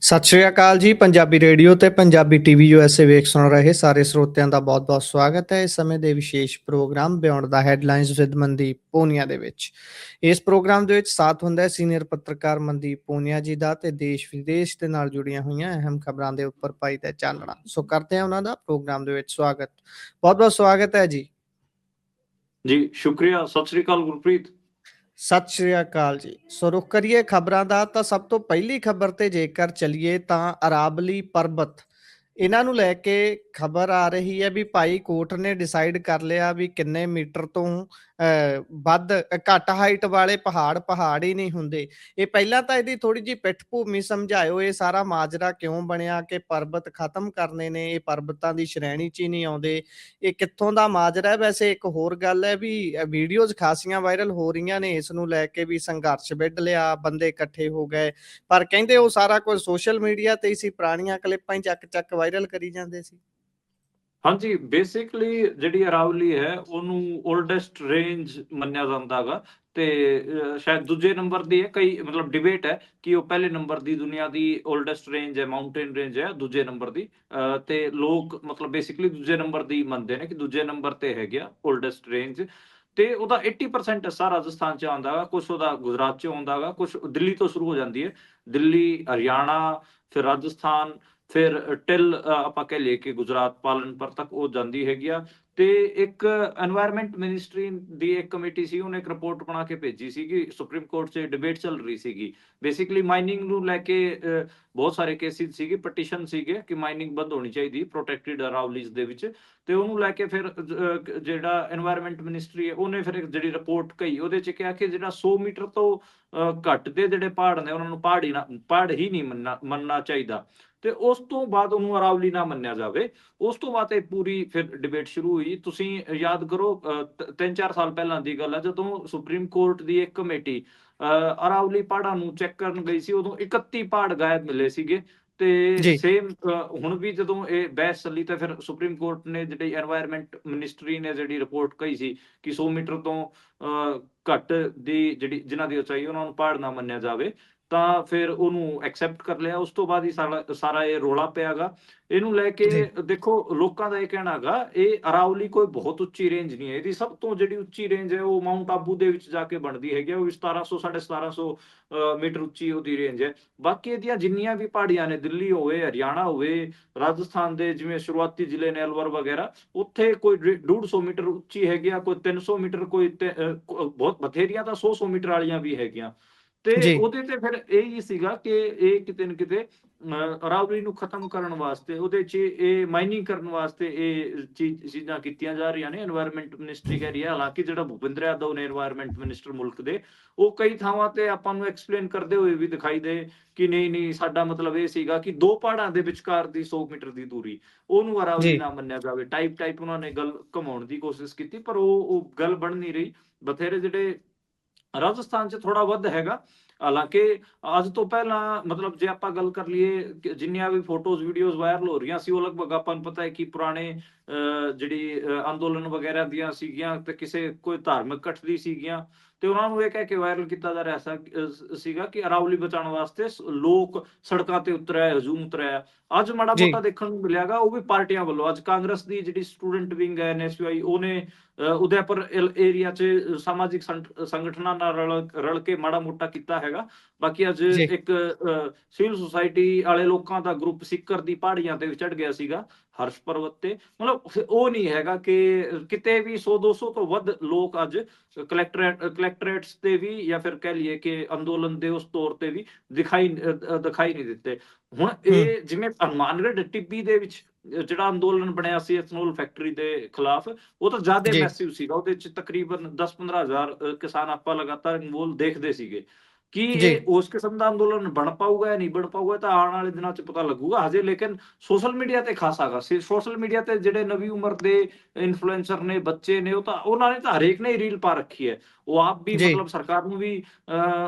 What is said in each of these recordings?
ਸਤਿ ਸ਼੍ਰੀ ਅਕਾਲ ਜੀ। ਪੰਜਾਬੀ ਰੇਡੀਓ ਤੇ ਪੰਜਾਬੀ ਟੀਵੀ ਯੂਐਸਏ ਵੇਖ ਸੁਣ ਰਹੇ ਸਾਰੇ ਸਰੋਤਿਆਂ ਦਾ ਬਹੁਤ-ਬਹੁਤ ਸਵਾਗਤ ਹੈ। ਇਸ ਸਮੇਂ ਦੇ ਵਿਸ਼ੇਸ਼ ਪ੍ਰੋਗਰਾਮ ਬਿਯੋਂਡ ਦਾ ਹੈਡਲਾਈਨਸ ਵਿਦ ਮਨਦੀਪ ਪੂਨੀਆ ਦੇ ਵਿੱਚ। ਇਸ ਪ੍ਰੋਗਰਾਮ ਦੇ ਵਿੱਚ ਸਾਥ ਹੁੰਦਾ ਹੈ ਸੀਨੀਅਰ ਪੱਤਰਕਾਰ ਮਨਦੀਪ ਪੂਨੀਆ ਜੀ ਦਾ ਤੇ ਦੇਸ਼ ਵਿਦੇਸ਼ ਦੇ ਨਾਲ ਜੁੜੀਆਂ ਹੋਈਆਂ ਅਹਿਮ ਖਬਰਾਂ ਦੇ ਉੱਪਰ ਪਾਈਦਾ ਚਾਨਣਾ। ਸੋ ਕਰਦੇ ਹਾਂ ਉਹਨਾਂ ਦਾ ਪ੍ਰੋਗਰਾਮ ਦੇ ਵਿੱਚ ਸਵਾਗਤ। ਬਹੁਤ-ਬਹੁਤ ਸਵਾਗਤ ਹੈ ਜੀ। ਜੀ ਸ਼ੁਕਰੀਆ। ਸਤਿ ਸ੍ਰੀ ਅਕਾਲ ਗੁਰਪ੍ਰੀਤ। ਸਤਿ ਸ਼੍ਰੀ ਅਕਾਲ ਜੀ। ਸੋ ਰੁਕ ਕਰੀਏ ਖਬਰਾਂ ਦਾ ਤਾਂ ਸਭ ਤੋਂ ਪਹਿਲੀ ਖਬਰ ਤੇ ਜੇਕਰ ਚੱਲੀਏ ਤਾਂ ਅਰਾਵਲੀ ਪਰਬਤ ਇਹਨਾਂ ਨੂੰ ਲੈ ਕੇ ਖਬਰ ਆ ਰਹੀ ਹੈ ਵੀ ਭਾਈ ਕੋਰਟ ਨੇ ਡਿਸਾਈਡ ਕਰ ਲਿਆ ਵੀ ਕਿੰਨੇ ਮੀਟਰ ਤੋਂ ਵੱਧ ਘੱਟ ਹਾਈਟ ਵਾਲੇ ਪਹਾੜ ਹੀ ਨਹੀਂ ਹੁੰਦੇ। ਇਹ ਪਹਿਲਾਂ ਤਾਂ ਇਹਦੀ ਥੋੜੀ ਜਿਹੀ ਪਿੱਠ ਭੂਮੀ ਸਮਝਾਇਓ, ਇਹ ਸਾਰਾ ਮਾਜਰਾ ਕਿਉਂ ਬਣਿਆ ਕਿ ਪਰਬਤ ਖਤਮ ਕਰਨੇ ਨੇ, ਇਹ ਪਰਬਤਾਂ ਦੀ ਸ਼੍ਰੇਣੀ 'ਚ ਹੀ ਨਹੀਂ ਆਉਂਦੇ, ਇਹ ਕਿੱਥੋਂ ਦਾ ਮਾਜਰਾ ਹੈ। ਵੈਸੇ ਇੱਕ ਹੋਰ ਗੱਲ ਹੈ ਵੀ ਵੀਡੀਓਜ਼ ਖਾਸੀਆਂ ਵਾਇਰਲ ਹੋ ਰਹੀਆਂ ਨੇ ਇਸ ਨੂੰ ਲੈ ਕੇ ਵੀ ਸੰਘਰਸ਼ ਵਿੱਢ ਲਿਆ, ਬੰਦੇ ਇਕੱਠੇ ਹੋ ਗਏ, ਪਰ ਕਹਿੰਦੇ ਉਹ ਸਾਰਾ ਕੁਝ ਸੋਸ਼ਲ ਮੀਡੀਆ ਤੇ ਹੀ ਸੀ, ਪੁਰਾਣੀਆਂ ਕਲਿੱਪਾਂ ਹੀ ਚੱਕ ਵਾਇਰਲ ਕਰੀ ਜਾਂਦੇ ਸੀ। ਹਾਂਜੀ, ਬੇਸਿਕਲੀ ਜਿਹੜੀ ਅਰਾਵਲੀ ਹੈ ਉਹਨੂੰ ਓਲਡੈਸਟ ਰੇਂਜ ਮੰਨਿਆ ਜਾਂਦਾ ਗਾ ਤੇ ਸ਼ਾਇਦ ਦੂਜੇ ਨੰਬਰ ਦੀ ਹੈ। ਕਈ ਮਤਲਬ ਡਿਬੇਟ ਹੈ ਕਿ ਉਹ ਪਹਿਲੇ ਨੰਬਰ ਦੀ ਦੁਨੀਆ ਦੀ ਓਲਡੈਸਟ ਰੇਂਜ ਹੈ, ਮਾਊਂਟੇਨ ਰੇਂਜ ਹੈ ਦੂਜੇ ਨੰਬਰ ਦੀ। ਤੇ ਲੋਕ ਮਤਲਬ ਬੇਸਿਕਲੀ ਦੂਜੇ ਨੰਬਰ ਦੀ ਮੰਨਦੇ ਨੇ ਕਿ ਦੂਜੇ ਨੰਬਰ ਤੇ ਹੈਗੇ ਆ ਓਲਡੈਸਟ ਰੇਂਜ। ਤੇ ਉਹਦਾ 80% ਹਿੱਸਾ ਰਾਜਸਥਾਨ ਚ ਆਉਂਦਾ ਗਾ, ਕੁਛ ਉਹਦਾ ਗੁਜਰਾਤ ਚ ਆਉਂਦਾ ਗਾ, ਕੁਛ ਦਿੱਲੀ ਤੋਂ ਸ਼ੁਰੂ ਹੋ ਜਾਂਦੀ ਹੈ। ਦਿੱਲੀ, ਹਰਿਆਣਾ, ਫਿਰ ਰਾਜਸਥਾਨ, ਫਿਰ ਟਿਲ ਆਪਾਂ ਕਹਿ ਲਈਏ ਕਿ ਗੁਜਰਾਤ ਪਾਲਨਪੁਰ ਤੱਕ ਉਹ ਜਾਂਦੀ ਹੈਗੀ ਆ। ਤੇ ਇੱਕ এনवायरमेंट ਮਿਨਿਸਟਰੀ ਦੀ ਇੱਕ ਕਮੇਟੀ ਸੀ, ਉਹਨੇ ਇੱਕ ਰਿਪੋਰਟ ਬਣਾ ਕੇ ਭੇਜੀ ਸੀ ਕਿ ਸੁਪਰੀਮ ਕੋਰਟ 'ਚ ਡਿਬੇਟ ਚੱਲ ਰਹੀ ਸੀਗੀ ਬੇਸਿਕਲੀ ਮਾਈਨਿੰਗ ਨੂੰ ਲੈ ਕੇ। ਬਹੁਤ ਸਾਰੇ ਕੇਸਿਸ ਸੀਗੇ, ਪਟੀਸ਼ਨ ਸੀਗੇ ਕਿ ਮਾਈਨਿੰਗ ਬੰਦ ਹੋਣੀ ਚਾਹੀਦੀ ਪ੍ਰੋਟੈਕਟਿਡ ਅਰਾਵਲੀਜ਼ ਦੇ ਵਿੱਚ। ਤੇ ਉਹਨੂੰ ਲੈ ਕੇ ਫਿਰ ਜਿਹੜਾ এনवायरमेंट ਮਿਨਿਸਟਰੀ ਹੈ ਉਹਨੇ ਫਿਰ ਜਿਹੜੀ ਰਿਪੋਰਟ ਕਹੀ ਉਹਦੇ 'ਚ ਕਿਹਾ ਕਿ ਜਿਹੜਾ 100 ਮੀਟਰ ਤੋਂ ਘੱਟ ਦੇ ਜਿਹੜੇ ਪਹਾੜ ਨੇ ਉਹਨਾਂ ਨੂੰ ਪਹਾੜ ਹੀ ਨਹੀਂ ਮੰਨਣਾ ਚਾਹੀਦਾ। ਤੇ ਉਸ ਤੋਂ ਬਾਅਦ ਉਹਨੂੰ ਅਰਾਵਲੀ ਨਾ ਮੰਨਿਆ ਜਾਵੇ। ਉਸ ਤੋਂ ਬਾਅਦ ਇਹ ਪੂਰੀ ਫਿਰ ਡਿਬੇਟ ਸ਼ੁਰੂ ਹੋਈ। ਤੁਸੀਂ ਯਾਦ ਕਰੋ 3-4 ਸਾਲ ਪਹਿਲਾਂ ਦੀ ਗੱਲ ਹੈ ਜਦੋਂ ਸੁਪਰੀਮ ਕੋਰਟ ਦੀ ਇੱਕ ਕਮੇਟੀ ਅਰਾਵਲੀ ਪਹਾੜਾਂ ਨੂੰ ਚੈੱਕ ਕਰਨ ਗਈ ਸੀ, ਉਦੋਂ 31 ਪਹਾੜ ਗਾਇਬ ਮਿਲੇ ਸੀਗੇ। ਤੇ ਜੀ ਸੇਮ ਹੁਣ ਵੀ ਜਦੋਂ ਇਹ ਬਹਿਸ ਚੱਲੀ ਤਾਂ ਫਿਰ ਸੁਪਰੀਮ ਕੋਰਟ ਨੇ ਜਿਹੜੀ এনवायरमेंट ਮਿਨਿਸਟਰੀ ਨੇ ਜਿਹੜੀ ਰਿਪੋਰਟ ਕਹੀ ਸੀ ਕਿ 100 ਮੀਟਰ ਤੋਂ ਘੱਟ ਦੀ ਜਿਹੜੀ ਜਿਨ੍ਹਾਂ ਦੀ ਉਚਾਈ ਉਹਨਾਂ ਨੂੰ ਪਹਾੜ ਨਾ ਮੰਨਿਆ ਜਾਵੇ, ਤਾਂ ਫਿਰ ਉਹਨੂੰ ਐਕਸੈਪਟ ਕਰ ਲਿਆ। ਉਸ ਤੋਂ ਬਾਅਦ ਹੀ ਸਾਰਾ ਇਹ ਰੌਲਾ ਪਿਆ ਗਾ। ਇਹਨੂੰ ਲੈ ਕੇ ਜੀ ਦੇਖੋ ਲੋਕਾਂ ਦਾ ਇਹ ਕਹਿਣਾ ਗਾ ਇਹ ਅਰਾਵਲੀ ਕੋਈ ਬਹੁਤ ਉੱਚੀ ਰੇਂਜ ਨਹੀਂ ਹੈ। ਇਹਦੀ ਸਭ ਤੋਂ ਜਿਹੜੀ ਉੱਚੀ ਰੇਂਜ ਹੈ ਉਹ ਮਾਊਂਟ ਆਬੂ ਦੇ ਵਿੱਚ ਜਾ ਕੇ ਬਣਦੀ ਹੈਗੀ ਆ। ਉਹ 1700 1750 ਮੀਟਰ ਉੱਚੀ ਉਹਦੀ ਰੇਂਜ ਹੈ। ਬਾਕੀ ਇਹਦੀਆਂ ਜਿੰਨੀਆਂ ਵੀ ਪਹਾੜੀਆਂ ਨੇ, ਦਿੱਲੀ ਹੋਵੇ, ਹਰਿਆਣਾ ਹੋਵੇ, ਰਾਜਸਥਾਨ ਦੇ ਜਿਵੇਂ ਸ਼ੁਰੂਆਤੀ ਜ਼ਿਲ੍ਹੇ ਨੇ ਅਲਵਰ ਵਗੈਰਾ, ਉੱਥੇ ਕੋਈ 150 ਮੀਟਰ ਉੱਚੀ ਹੈਗੀ ਆ, ਕੋਈ 300 ਮੀਟਰ, ਕੋਈ ਬਹੁਤ ਬਥੇਰੀਆਂ ਤਾਂ 100 ਮੀਟਰ ਵਾਲੀਆਂ ਵੀ ਹੈਗੀਆਂ। ਤੇ ਜੀ ਉਹਦੇ ਤੇ ਫਿਰ ਇਹ ਹੀ ਸੀਗਾ ਕਿ ਇਹ ਕਿਤੇ ਨਾ ਕਿਤੇ ਅਰਾਵਲੀ ਨੂੰ ਖਤਮ ਕਰਨ ਵਾਸਤੇ, ਉਹਦੇ 'ਚ ਇਹ ਮਾਈਨਿੰਗ ਕਰਨ ਵਾਸਤੇ ਇਹ ਚੀਜ਼ਾਂ ਕੀਤੀਆਂ ਜਾ ਰਹੀਆਂ ਨੇ। এনवायरमेंट ਮਿਨਿਸਟਰੀ ਕਹਿ ਰਹੀ ਹੈ, ਹਾਲਾਂਕਿ ਜਿਹੜਾ ਭੁਪਿੰਦਰ ਯਾਦਵ ਨੇ এনवायरमेंट ਮਿਨਿਸਟਰ ਮੁਲਕ ਦੇ, ਉਹ ਕਈ ਥਾਵਾਂ ਤੇ ਆਪਾਂ ਨੂੰ ਐਕਸਪਲੇਨ ਕਰਦੇ ਹੋਏ ਵੀ ਦਿਖਾਈ ਦੇ ਕਿ ਨਹੀਂ ਸਾਡਾ ਮਤਲਬ ਇਹ ਸੀਗਾ ਕਿ ਦੋ ਪਹਾੜਾਂ ਦੇ ਵਿਚਕਾਰ ਦੀ 100 ਮੀਟਰ ਦੀ ਦੂਰੀ ਉਹਨੂੰ ਅਰਾਵਲੀ ਜੀ ਨਾ ਮੰਨਿਆ ਜਾਵੇ। ਟਾਈਪ ਉਹਨਾਂ ਨੇ ਗੱਲ ਘਮਾਉਣ ਦੀ ਕੋਸ਼ਿਸ਼ ਕੀਤੀ, ਪਰ ਉਹ ਗੱਲ ਬਣ ਨਹੀਂ ਰਹੀ। ਬਥੇਰੇ ਜਿਹੜੇ ਰਾਜਸਥਾਨ 'ਚ ਥੋੜਾ ਵੱਧ ਹੈਗਾ, ਹਾਲਾਂਕਿ ਅੱਜ ਤੋਂ ਪਹਿਲਾਂ ਮਤਲਬ ਜੇ ਆਪਾਂ ਗੱਲ ਕਰ ਲਈਏ ਜਿੰਨੀਆਂ ਵੀ ਫੋਟੋਜ਼ ਵੀਡੀਓਜ਼ ਵਾਇਰਲ ਹੋ ਰਹੀਆਂ ਸੀ ਉਹ ਲਗਭਗ ਆਪਾਂ ਨੂੰ ਪਤਾ ਹੈ ਕਿ ਪੁਰਾਣੇ ਜਿਹੜੀ ਅੰਦੋਲਨ ਵਗੈਰਾ ਦੀਆਂ ਸੀਗੀਆਂ ਤੇ ਕਿਸੇ ਕੋਈ ਧਾਰਮਿਕ ਇਕੱਠ ਦੀ ਸੀਗੀਆਂ। ਤੇ ਉਹਨਾਂ ਨੂੰ ਇਹ ਕਹਿ ਕੇ ਵਾਇਰਲ ਕੀਤਾ ਜਾ ਰਿਹਾ ਸੀਗਾ ਕਿ ਅਰਾਵਲੀ ਬਚਾਉਣ ਵਾਸਤੇ ਲੋਕ ਸੜਕਾਂ ਤੇ ਉਤਰਿਆ, ਹਜੂਮ ਉਤਰਿਆ। ਅੱਜ ਮਾੜਾ ਜੀ ਮੋਟਾ ਦੇਖਣ ਨੂੰ ਮਿਲਿਆਗਾ ਉਹ ਵੀ ਪਾਰਟੀਆਂ ਵੱਲੋਂ। ਅੱਜ ਕਾਂਗਰਸ ਦੀ ਜਿਹੜੀ ਸਟੂਡੈਂਟ ਵਿੰਗ ਹੈ NSUI, ਉਹਨੇ ਉਦੈਪੁਰ ਏਰੀਆ 'ਚ ਸਮਾਜਿਕ ਸੰਗਠਨਾਂ ਨਾਲ ਰਲ ਕੇ ਮਾੜਾ ਮੋਟਾ ਕੀਤਾ ਹੈਗਾ। ਬਾਕੀ ਅੱਜ ਜੀ ਇੱਕ ਸਿਵਲ ਸੁਸਾਇਟੀ ਵਾਲੇ ਲੋਕਾਂ ਦਾ ਗਰੁੱਪ ਸਿੱਕਰ ਦੀ ਪਹਾੜੀਆਂ ਤੇ ਚੜ ਗਿਆ ਸੀਗਾ ਹਰਸ਼ ਪਰਬਤ ਤੇ। ਮਤਲਬ ਉਹ ਨਹੀਂ ਹੈਗਾ ਕਿ ਕਿਤੇ ਵੀ 100-200 ਤੋਂ ਵੱਧ ਲੋਕ ਅੱਜ ਕਲੈਕਟਰੇਟਸ ਤੇ ਵੀ ਜਾਂ ਫਿਰ ਕਹਿ ਲਈਏ ਕਿ ਅੰਦੋਲਨ ਦੇ ਉਸ ਤੌਰ ਤੇ ਵੀ ਦਿਖਾਈ ਨਹੀਂ ਦਿੱਤੇ। ਹੁਣ ਹੂੰ ਇਹ ਜਿਵੇਂ ਹਨੂੰਮਾਨਗੜ੍ਹ ਟਿੱਬੀ ਦੇ ਵਿੱਚ ਜਿਹੜਾ ਅੰਦੋਲਨ ਬਣਿਆ ਸੀ ਐਥਨੋਲ ਫੈਕਟਰੀ ਦੇ ਖਿਲਾਫ, ਉਹ ਤਾਂ ਜ਼ਿਆਦਾ ਜੀ ਮੈਸਿਵ ਸੀਗਾ। ਉਹਦੇ ਚ ਤਕਰੀਬਨ 10-15 ਹਜ਼ਾਰ ਕਿਸਾਨ ਆਪਾਂ ਲਗਾਤਾਰ ਇਨਵੋਲਵ ਦੇਖਦੇ ਸੀਗੇ। ਕੀ ਜੀ ਇਹ ਉਸ ਕਿਸਮ ਦਾ ਅੰਦੋਲਨ ਬਣ ਪਾਊਗਾ ਜਾਂ ਨਹੀਂ ਬਣ ਪਾਊਗਾ ਤਾਂ ਆਉਣ ਵਾਲੇ ਦਿਨਾਂ 'ਚ ਪਤਾ ਲੱਗੂਗਾ। ਹਜੇ ਲੇਕਿਨ ਸੋਸ਼ਲ ਮੀਡੀਆ ਤੇ ਖਾਸਾ ਗਾ ਸੀ। ਸੋਸ਼ਲ ਮੀਡੀਆ ਤੇ ਜਿਹੜੇ ਨਵੀਂ ਉਮਰ ਦੇ ਇਨਫਲੂਐਂਸਰ ਨੇ, ਬੱਚੇ ਨੇ, ਉਹਨਾਂ ਨੇ ਤਾਂ ਹਰੇਕ ਨੇ ਹੀ ਰੀਲ ਪਾ ਰੱਖੀ ਹੈ। ਉਹ ਆਪ ਵੀ ਜੀ ਮਤਲਬ ਸਰਕਾਰ ਨੂੰ ਵੀ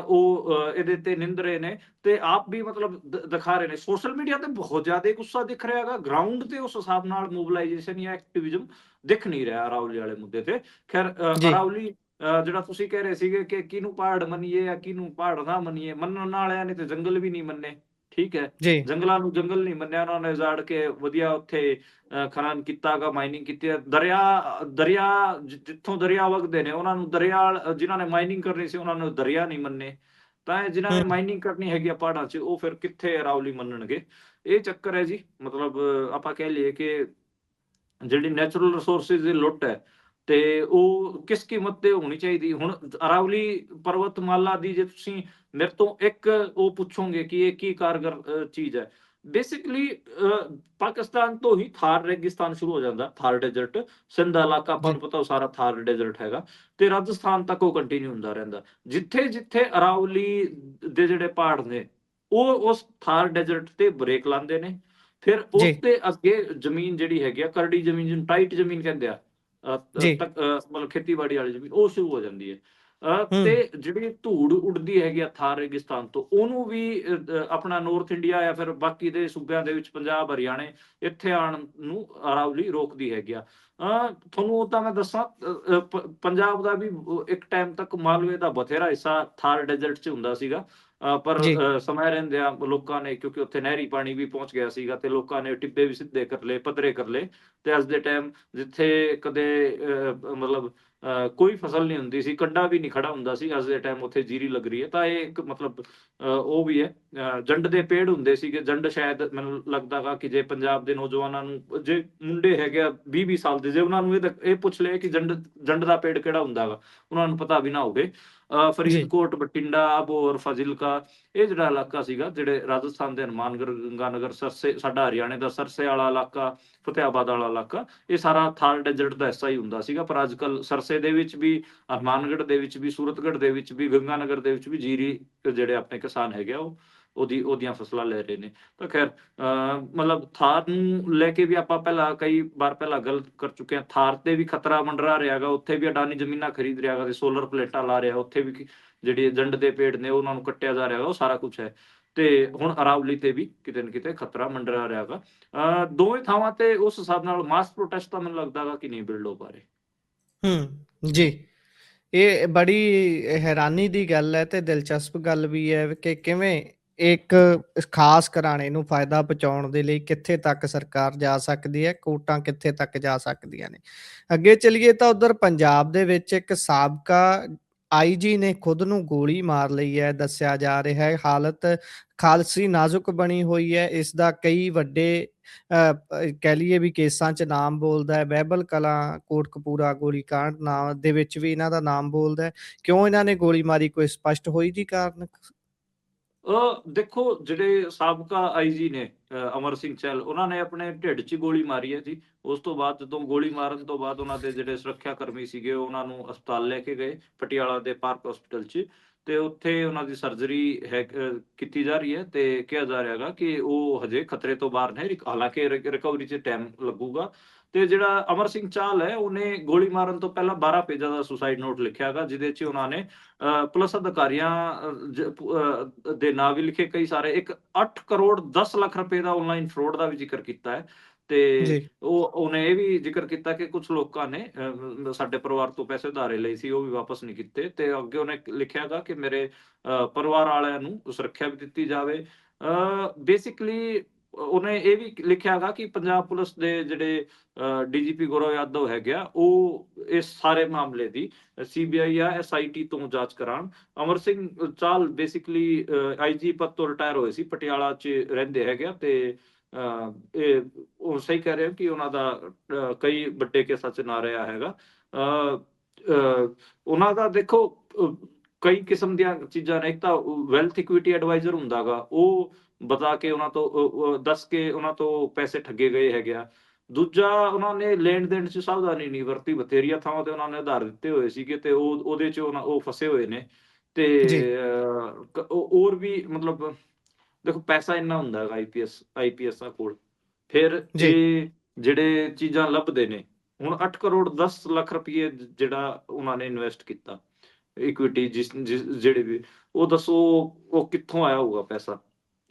ਇਹਦੇ ਤੇ ਨਿੰਦ ਰਹੇ ਨੇ ਤੇ ਆਪ ਵੀ ਮਤਲਬ ਦਿਖਾ ਰਹੇ ਨੇ। ਸੋਸ਼ਲ ਮੀਡੀਆ ਤੇ ਬਹੁਤ ਜ਼ਿਆਦਾ ਗੁੱਸਾ ਦਿਖ ਰਿਹਾ ਹੈਗਾ, ਗਰਾਊਂਡ ਤੇ ਉਸ ਹਿਸਾਬ ਨਾਲ ਮੋਬਿਲਾਈਜੇਸ਼ਨ ਜਾਂ ਐਕਟਿਵਿਜ਼ਮ ਦਿਖ ਨਹੀਂ ਰਿਹਾ ਅਰਾਵਲੀ ਵਾਲੇ ਮੁੱਦੇ ਤੇ। ਖੈਰ ਜੀ ਅਰਾਵਲੀ ਜਿਹੜਾ ਤੁਸੀਂ ਕਹਿ ਰਹੇ ਸੀਗੇ ਕਿ ਕਿਹਨੂੰ ਪਹਾੜ ਮੰਨੀਏ ਜਾਂ ਕਿਹਨੂੰ ਪਹਾੜ ਨਾ ਮੰਨੀਏ, ਮੰਨਣ ਵਾਲਿਆਂ ਨੇ ਤੇ ਜੰਗਲ ਵੀ ਨਹੀਂ ਮੰਨੇ। ਠੀਕ ਹੈ। ਜੀ, ਜੰਗਲਾਂ ਨੂੰ ਜੰਗਲ ਨਹੀਂ ਮੰਨਿਆ, ਉਹਨਾਂ ਨੇ ਉਜਾੜ ਕੇ ਵਧੀਆ ਉੱਥੇ ਖਨਨ ਕੀਤਾ ਗਾ, ਮਾਈਨਿੰਗ ਕੀਤੀ ਹੈ। ਦਰਿਆ ਜਿੱਥੋਂ ਦਰਿਆ ਵਗਦੇ ਨੇ ਉਹਨਾਂ ਨੂੰ ਦਰਿਆ, ਜਿਨ੍ਹਾਂ ਨੇ ਮਾਈਨਿੰਗ ਕਰਨੀ ਸੀ ਉਹਨਾਂ ਨੂੰ ਦਰਿਆ ਨਹੀਂ ਮੰਨੇ, ਤਾਂ ਜਿਨ੍ਹਾਂ ਨੇ ਹੂੰ, ਮਾਈਨਿੰਗ ਕਰਨੀ ਹੈਗੀ ਆ ਪਹਾੜਾਂ 'ਚ, ਉਹ ਫਿਰ ਕਿੱਥੇ ਅਰਾਵਲੀ ਮੰਨਣਗੇ। ਇਹ ਚੱਕਰ ਹੈ ਜੀ। ਮਤਲਬ ਆਪਾਂ ਕਹਿ ਲਈਏ ਕਿ ਜਿਹੜੀ ਨੈਚੁਰਲ ਰਿਸੋਰਸਿਸ ਦੀ ਲੁੱਟ ਹੈ, ਤੇ ਉਹ ਕਿਸ ਕੀਮਤ ਤੇ ਹੋਣੀ ਚਾਹੀਦੀ। ਹੁਣ ਅਰਾਵਲੀ ਪਰਬਤਮਾਲਾ ਦੀ ਜੇ ਤੁਸੀਂ ਮੇਰੇ ਤੋਂ ਇੱਕ ਉਹ ਪੁੱਛੋਗੇ ਕਿ ਇਹ ਕੀ ਕਾਰਗਰ ਚੀਜ਼ ਹੈ, ਬੇਸਿਕਲੀ ਪਾਕਿਸਤਾਨ ਤੋਂ ਹੀ ਥਾਰ ਰੇਗਿਸਤਾਨ ਸ਼ੁਰੂ ਹੋ ਜਾਂਦਾ, ਥਾਰ ਡੈਜ਼ਰਟ। ਸਿੰਧ ਦਾ ਇਲਾਕਾ ਆਪਾਂ ਜੀ, ਨੂੰ ਪਤਾ ਉਹ ਸਾਰਾ ਥਾਰ ਡੈਜ਼ਰਟ ਹੈਗਾ, ਤੇ ਰਾਜਸਥਾਨ ਤੱਕ ਉਹ ਕੰਟੀਨਿਊ ਹੁੰਦਾ ਰਹਿੰਦਾ। ਜਿੱਥੇ ਜਿੱਥੇ ਅਰਾਵਲੀ ਦੇ ਜਿਹੜੇ ਪਹਾੜ ਨੇ, ਉਹ ਉਸ ਥਾਰ ਡੈਜ਼ਰਟ ਤੇ ਬ੍ਰੇਕ ਲਾਉਂਦੇ ਨੇ। ਫਿਰ ਉਸ ਜੀ, ਤੇ ਅੱਗੇ ਜ਼ਮੀਨ ਜਿਹੜੀ ਹੈਗੀ ਆ, ਕਰੜੀ ਜ਼ਮੀਨ, ਜਿਹਨੂੰ ਟਾਈਟ ਜ਼ਮੀਨ ਕਹਿੰਦੇ ਆ, ਜੀ, ਮਤਲਬ ਖੇਤੀਬਾੜੀ ਵਾਲੀ ਜ਼ਮੀਨ, ਉਹ ਸ਼ੁਰੂ ਹੋ ਜਾਂਦੀ ਹੈ। ਹੂੰ, ਤੇ ਜਿਹੜੀ ਧੂੜ ਉੱਡਦੀ ਹੈਗੀ ਆ ਥਾਰ ਰੇਗਿਸਤਾਨ ਤੋਂ, ਉਹਨੂੰ ਵੀ ਆਪਣਾ ਨਾਰਥ ਇੰਡੀਆ ਜਾਂ ਫਿਰ ਬਾਕੀ ਦੇ ਸੂਬਿਆਂ ਦੇ ਵਿੱਚ, ਪੰਜਾਬ, ਹਰਿਆਣੇ, ਇੱਥੇ ਆਉਣ ਨੂੰ ਅਰਾਵਲੀ ਰੋਕਦੀ ਹੈਗੀ ਆ। ਤੁਹਾਨੂੰ ਉਹ ਤਾਂ ਮੈਂ ਦੱਸਾਂ, ਪੰਜਾਬ ਦਾ ਵੀ ਇੱਕ ਟਾਈਮ ਤੱਕ ਮਾਲਵੇ ਦਾ ਬਥੇਰਾ ਹਿੱਸਾ ਥਾਰ ਡੈਜ਼ਰਟ 'ਚ ਹੁੰਦਾ ਸੀਗਾ। ਪਰ ਜੀ, ਸਮਾਂ ਰਹਿੰਦਿਆਂ ਲੋਕਾਂ ਨੇ, ਕਿਉਂਕਿ ਉੱਥੇ ਨਹਿਰੀ ਪਾਣੀ ਵੀ ਪਹੁੰਚ ਗਿਆ ਸੀਗਾ, ਤੇ ਲੋਕਾਂ ਨੇ ਟਿੱਬੇ ਵੀ ਸਿੱਧੇ ਕਰ ਲਏ, ਪੱਧਰੇ ਕਰ ਲਏ। ਤੇ ਅੱਜ ਦੇ ਟਾਈਮ ਜਿੱਥੇ ਕਦੇ ਮਤਲਬ ਕੋਈ ਫਸਲ ਨਹੀਂ ਹੁੰਦੀ ਸੀ, ਕੰਡਾ ਵੀ ਨਹੀਂ ਖੜਾ ਹੁੰਦਾ ਸੀ, ਅੱਜ ਦੇ ਟਾਈਮ ਉੱਥੇ ਜੀਰੀ ਲੱਗ ਰਹੀ ਹੈ। ਤਾਂ ਇਹ ਇੱਕ ਮਤਲਬ ਉਹ ਵੀ ਹੈ। ਜੰਡ ਦੇ ਪੇੜ ਹੁੰਦੇ ਸੀਗੇ, ਜੰਡ ਸ਼ਾਇਦ ਮੈਨੂੰ ਲੱਗਦਾ ਗਾ ਕਿ ਜੇ ਪੰਜਾਬ ਦੇ ਨੌਜਵਾਨਾਂ ਨੂੰ, ਜੇ ਮੁੰਡੇ ਹੈਗੇ ਆ 20-20 ਸਾਲ ਦੇ, ਜੇ ਉਹਨਾਂ ਨੂੰ ਇਹ ਪੁੱਛ ਲਏ ਕਿ ਜੰਡ ਦਾ ਪੇੜ ਕਿਹੜਾ ਹੁੰਦਾ ਗਾ, ਉਹਨਾਂ ਨੂੰ ਪਤਾ ਵੀ ਨਾ ਹੋਵੇ। ਜੀ, ਫਰੀਦਕੋਟ, ਬਠਿੰਡਾ, ਅਬੋਹਰ, ਫਾਜ਼ਿਲਕਾ, ਇਹ ਜਿਹੜਾ ਇਲਾਕਾ ਸੀਗਾ, ਜਿਹੜੇ ਰਾਜਸਥਾਨ ਦੇ ਹਨੂਮਾਨਗੜ੍ਹ, ਗੰਗਾਨਗਰ, ਸਰਸੇ, ਸਾਡਾ ਹਰਿਆਣੇ ਦਾ ਸਰਸੇ ਵਾਲਾ ਇਲਾਕਾ, ਫਤਿਆਬਾਦ ਵਾਲਾ ਇਲਾਕਾ, ਇਹ ਸਾਰਾ ਥਾਰ ਡੈਜ਼ਰਟ ਦਾ ਹਿੱਸਾ ਹੀ ਹੁੰਦਾ ਸੀਗਾ। ਪਰ ਅੱਜ ਕੱਲ੍ਹ ਸਰਸੇ ਦੇ ਵਿੱਚ ਵੀ, ਹਨੂਮਾਨਗੜ੍ਹ ਦੇ ਵਿੱਚ ਵੀ, ਸੂਰਤਗੜ੍ਹ ਦੇ ਵਿੱਚ ਵੀ, ਗੰਗਾਨਗਰ ਦੇ ਵਿੱਚ ਵੀ ਜੀਰੀ ਜਿਹੜੇ ਆਪਣੇ ਕਿਸਾਨ ਹੈਗੇ ਆ, ਉਹ ਉਹਦੀਆਂ ਫਸਲਾਂ ਲੈ ਰਹੇ ਨੇ। ਤਾਂ ਖੈਰ, ਮਤਲਬ ਥਾਰ ਨੂੰ ਲੈ ਕੇ ਵੀ ਆਪਾਂ ਪਹਿਲਾਂ ਕਈ ਵਾਰ ਪਹਿਲਾਂ ਗੱਲ ਕਰ ਚੁੱਕੇ ਹਾਂ। ਥਾਰ ਤੇ ਵੀ ਖਤਰਾ ਮੰਡਰਾ ਰਿਹਾ ਗਾ, ਉੱਥੇ ਵੀ ਅਡਾਨੀ ਜ਼ਮੀਨਾਂ ਖਰੀਦ ਰਿਹਾ ਗਾ, ਤੇ ਸੋਲਰ ਪਲੇਟਾਂ ਲਾ ਰਿਹਾ, ਉੱਥੇ ਵੀ ਜਿਹੜੀ ਏਜੰਟ ਦੇ ਪੇੜ ਨੇ ਉਹਨਾਂ ਨੂੰ ਕੱਟਿਆ ਜਾ ਰਿਹਾ, ਉਹ ਸਾਰਾ ਕੁਝ ਹੈ। ਤੇ ਹੁਣ ਅਰਾਵਲੀ ਤੇ ਵੀ ਕਿਤੇ ਨਾ ਕਿਤੇ ਖਤਰਾ ਮੰਡਰਾ ਰਿਹਾ ਗਾ। ਦੋਵੇਂ ਥਾਵਾਂ ਤੇ ਉਸ ਹਿਸਾਬ ਨਾਲ ਮਾਸ ਪ੍ਰੋਟੈਸਟ ਤਾਂ ਮੈਨੂੰ ਲੱਗਦਾ ਗਾ ਕਿ ਨਹੀਂ ਬਿਲਡ ਹੋ ਪਾ ਰਹੇ। ਜੀ। ਇਹ ਬੜੀ ਹੈਰਾਨੀ ਦੀ ਗੱਲ ਹੈ ਤੇ ਦਿਲਚਸਪ ਗੱਲ ਵੀ ਹੈ ਕਿ ਕਿਵੇਂ ਇੱਕ ਖਾਸ ਘਰਾਣੇ ਨੂੰ ਫਾਇਦਾ ਪਹੁੰਚਾਉਣ ਦੇ ਲਈ ਕਿੱਥੇ ਤੱਕ ਸਰਕਾਰ ਜਾ ਸਕਦੀ ਹੈ, ਕੋਰਟਾਂ ਕਿੱਥੇ ਤੱਕ ਜਾ ਸਕਦੀਆਂ ਨੇ। ਅੱਗੇ ਚੱਲੀਏ ਤਾਂ ਉਧਰ ਪੰਜਾਬ ਦੇ ਵਿੱਚ ਇੱਕ ਸਾਬਕਾ ਆਈਜੀ ਨੇ ਖੁਦ ਨੂੰ ਗੋਲੀ ਮਾਰ ਲਈ ਹੈ, ਦੱਸਿਆ ਜਾ ਰਿਹਾ ਹੈ। ਹਾਲਤ ਖਾਲਸੀ ਨਾਜ਼ੁਕ ਬਣੀ ਹੋਈ ਹੈ। ਇਸ ਦਾ ਕਈ ਵੱਡੇ ਕਹਿ ਲਈਏ ਵੀ ਕੇਸਾਂ 'ਚ ਨਾਮ ਬੋਲਦਾ ਹੈ। ਬਹਿਬਲ ਕਲਾਂ, ਕੋਟਕਪੂਰਾ ਗੋਲੀਕਾਂਡ ਨਾਂ ਦੇ ਵਿੱਚ ਵੀ ਇਹਨਾਂ ਦਾ ਨਾਮ ਬੋਲਦਾ ਹੈ। ਕਿਉਂ ਇਹਨਾਂ ਨੇ ਗੋਲੀ ਮਾਰੀ, ਕੋਈ ਸਪਸ਼ਟ ਹੋਈ ਜੀ ਕਾਰਨ? ਦੇਖੋ, ਜਿਹੜੇ ਸਾਬਕਾ ਆਈਜੀ ਨੇ ਅਮਰ ਸਿੰਘ ਚਹਿਲ, ਉਹਨਾਂ ਨੇ ਆਪਣੇ ਢਿੱਡ 'ਚ ਗੋਲੀ ਮਾਰੀ ਹੈ ਜੀ। ਉਸ ਤੋਂ ਬਾਅਦ ਜਦੋਂ ਗੋਲੀ ਮਾਰਨ ਤੋਂ ਬਾਅਦ ਉਹਨਾਂ ਦੇ ਜਿਹੜੇ ਸੁਰੱਖਿਆ ਕਰਮੀ ਸੀਗੇ, ਉਹਨਾਂ ਨੂੰ ਹਸਪਤਾਲ ਲੈ ਕੇ ਗਏ, ਪਟਿਆਲਾ ਦੇ ਪਾਰਕ ਹਸਪੀਟਲ 'ਚ, ਤੇ ਉੱਥੇ ਉਹਨਾਂ ਦੀ ਸਰਜਰੀ ਕੀਤੀ ਜਾ ਰਹੀ ਹੈ, ਤੇ ਕਿਹਾ ਜਾ ਰਿਹਾ ਹੈਗਾ ਕਿ ਉਹ ਹਜੇ ਖਤਰੇ ਤੋਂ ਬਾਹਰ ਨੇ। ਹਾਲਾਂਕਿ ਰਿਕਵਰੀ 'ਚ ਟਾਈਮ ਲੱਗੂਗਾ। ਤੇ ਜਿਹੜਾ ਅਮਰ ਸਿੰਘ ਚਾਹਲ ਹੈ, ਉਹਨੇ ਗੋਲੀ ਮਾਰਨ ਤੋਂ ਪਹਿਲਾਂ 12 ਪੇਜਾਂ ਦਾ ਸੁਸਾਈਡ ਨੋਟ ਲਿਖਿਆ ਹੈਗਾ, ਜਿਹਦੇ 'ਚ ਉਹਨਾਂ ਨੇ ਪੁਲਿਸ ਅਧਿਕਾਰੀਆਂ ਦੇ ਨਾਂ ਵੀ ਲਿਖੇ ਕਈ ਸਾਰੇ। ਇੱਕ 8 ਕਰੋੜ 10 ਲੱਖ ਰੁਪਏ ਦਾ ਆਨਲਾਈਨ ਫਰੋਡ ਦਾ ਵੀ ਜ਼ਿਕਰ ਕੀਤਾ ਹੈ। ਤੇ ਜੀ, ਉਹਨੇ ਇਹ ਵੀ ਜ਼ਿਕਰ ਕੀਤਾ ਕਿ ਕੁਝ ਲੋਕਾਂ ਨੇ ਸਾਡੇ ਪਰਿਵਾਰ ਤੋਂ ਪੈਸੇ ਉਧਾਰੇ ਲਏ ਸੀ, ਉਹ ਵੀ ਵਾਪਸ ਨਹੀਂ ਕੀਤੇ। ਤੇ ਅੱਗੇ ਉਹਨੇ ਲਿਖਿਆ ਗਾ ਕਿ ਮੇਰੇ ਪਰਿਵਾਰ ਵਾਲਿਆਂ ਨੂੰ ਸੁਰੱਖਿਆ ਵੀ ਦਿੱਤੀ ਜਾਵੇ। ਬੇਸਿਕਲੀ ਉਹਨੇ ਇਹ ਵੀ ਲਿਖਿਆ ਗਾ ਕਿ ਪੰਜਾਬ ਪੁਲਿਸ ਦੇ ਜਿਹੜੇ ਡੀਜੀਪੀ ਗੌਰਵ ਯਾਦਵ ਹੈਗੇ ਆ, ਉਹ ਇਸ ਸਾਰੇ ਮਾਮਲੇ ਦੀ ਸੀਬੀਆਈ ਜਾਂ ਐਸਆਈਟੀ ਤੋਂ ਜਾਂਚ ਕਰਾਉਣ। ਅਮਰ ਸਿੰਘ ਚਾਹਲ ਬੇਸਿਕਲੀ ਆਈਜੀ ਪਦ ਤੋਂ ਰਿਟਾਇਰ ਹੋਏ ਸੀ, ਪਟਿਆਲਾ 'ਚ ਰਹਿੰਦੇ ਹੈਗੇ ਆ। ਤੇ ਇਹ ਉਹ ਸਹੀ ਕਹਿ ਰਹੇ ਹੋ ਕਿ ਉਹਨਾਂ ਦਾ ਕਈ ਵੱਡੇ ਕੇਸਾਂ 'ਚ ਨਾਂ ਰਿਹਾ ਹੈਗਾ। ਉਹਨਾਂ ਦਾ ਦੇਖੋ, ਕਈ ਕਿਸਮ ਦੀਆਂ ਚੀਜ਼ਾਂ ਨੇ। ਇੱਕ ਤਾਂ ਵੈਲਥ ਇਕੁਇਟੀ ਐਡਵਾਈਜ਼ਰ ਹੁੰਦਾ ਗਾ, ਉਹ ਬਤਾ ਕੇ ਉਹਨਾਂ ਤੋਂ ਦੱਸ ਕੇ ਉਹਨਾਂ ਤੋਂ ਪੈਸੇ ਠੱਗੇ ਗਏ ਹੈਗੇ ਆ। ਦੂਜਾ, ਉਹਨਾਂ ਨੇ ਲੈਣ ਦੇਣ 'ਚ ਸਾਵਧਾਨੀ ਨਹੀਂ ਵਰਤੀ, ਬਥੇਰੀਆਂ ਥਾਵਾਂ ਤੇ ਉਹਨਾਂ ਨੇ ਉਧਾਰ ਦਿੱਤੇ ਹੋਏ ਸੀਗੇ, ਤੇ ਉਹਦੇ 'ਚ ਉਹ ਫਸੇ ਹੋਏ ਨੇ। ਤੇ ਜੀ, ਹੋਰ ਵੀ ਮਤਲਬ ਦੇਖੋ, ਪੈਸਾ ਇੰਨਾ ਹੁੰਦਾ ਹੈਗਾ ਆਈਪੀਐਸਾਂ ਕੋਲ। ਫਿਰ ਜੀ, ਇਹ ਜਿਹੜੇ ਚੀਜ਼ਾਂ ਲੱਭਦੇ ਨੇ, ਹੁਣ 8 ਕਰੋੜ 10 ਲੱਖ ਰੁਪਏ ਜਿਹੜਾ ਉਹਨਾਂ ਨੇ ਇਨਵੈਸਟ ਕੀਤਾ, ਇਕੁਇਟੀ ਜਿਹੜੇ ਵੀ, ਉਹ ਦੱਸੋ ਉਹ ਕਿੱਥੋਂ ਆਇਆ ਹੋਊਗਾ ਪੈਸਾ?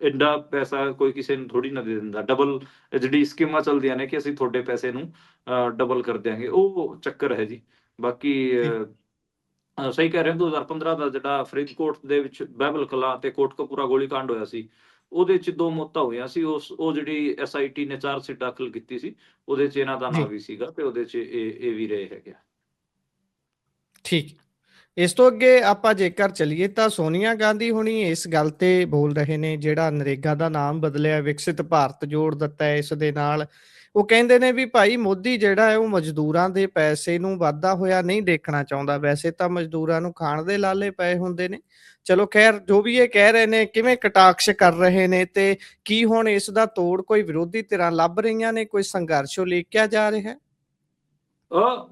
ਐਡਾ ਪੈਸਾ ਕੋਈ ਕਿਸੇ ਨੂੰ ਥੋੜ੍ਹੀ ਨਾ ਦੇ ਦਿੰਦਾ। ਡਬਲ ਜਿਹੜੀ ਸਕੀਮਾਂ ਚੱਲਦੀਆਂ ਨੇ ਕਿ ਅਸੀਂ ਤੁਹਾਡੇ ਪੈਸੇ ਨੂੰ ਡਬਲ ਕਰ ਦਿਆਂਗੇ, ਉਹ ਚੱਕਰ ਹੈ ਜੀ। ਬਾਕੀ ਜੀ, ਸਹੀ ਕਹਿ ਰਹੇ ਹੋ, 2015 ਦਾ ਜਿਹੜਾ ਫਰੀਦਕੋਟ ਦੇ ਵਿੱਚ ਬਹਿਬਲ ਕਲਾਂ ਤੇ ਕੋਟਕਪੂਰਾ ਗੋਲੀਕਾਂਡ ਹੋਇਆ ਸੀ, ਉਹਦੇ 'ਚ 2 ਮੌਤਾਂ ਹੋਈਆਂ ਸੀ। ਉਹ ਜਿਹੜੀ SIT ਨੇ ਚਾਰਜ ਸ਼ੀਟ ਦਾਖਲ ਕੀਤੀ ਸੀ, ਉਹਦੇ 'ਚ ਇਹਨਾਂ ਦਾ ਨਾਂ ਜੀ, ਵੀ ਸੀਗਾ ਤੇ ਉਹਦੇ 'ਚ ਇਹ ਵੀ ਰਹੇ ਹੈਗੇ ਆ। ਠੀਕ। ਇਸ ਤੋਂ ਅੱਗੇ ਆਪਾਂ ਜੇਕਰ ਚੱਲੀਏ ਤਾਂ ਸੋਨੀਆ ਗਾਂਧੀ ਹੁਣੀ ਇਸ ਗੱਲ ਤੇ ਬੋਲ ਰਹੇ ਨੇ, ਜਿਹੜਾ ਨਰੇਗਾ ਦਾ ਨਾਮ ਬਦਲਿਆ, ਵਿਕਸਿਤ ਭਾਰਤ ਜੋੜ ਦਿੱਤਾ ਹੈ ਇਸ ਦੇ ਨਾਲ। ਉਹ ਕਹਿੰਦੇ ਨੇ ਵੀ ਭਾਈ ਮੋਦੀ ਜਿਹੜਾ ਹੈ ਉਹ ਮਜ਼ਦੂਰਾਂ ਦੇ ਪੈਸੇ ਨੂੰ ਵਾਧਾ ਹੋਇਆ ਨਹੀਂ ਦੇਖਣਾ ਚਾਹੁੰਦਾ। ਵੈਸੇ ਤਾਂ ਮਜ਼ਦੂਰਾਂ ਨੂੰ ਖਾਣ ਦੇ ਲਾਲੇ ਪਏ ਹੁੰਦੇ ਨੇ। ਚਲੋ ਖੈਰ, ਜੋ ਵੀ ਇਹ ਕਹਿ ਰਹੇ ਨੇ, ਕਿਵੇਂ ਕਟਾਕਸ਼ ਕਰ ਰਹੇ ਨੇ ਤੇ ਕੀ ਹੁਣ ਇਸ ਦਾ ਤੋੜ ਕੋਈ ਵਿਰੋਧੀ ਧਿਰਾਂ ਲੱਭ ਰਹੀਆਂ ਨੇ, ਕੋਈ ਸੰਘਰਸ਼ ਉਲੀਕਿਆ ਜਾ ਰਿਹਾ ਹੈ?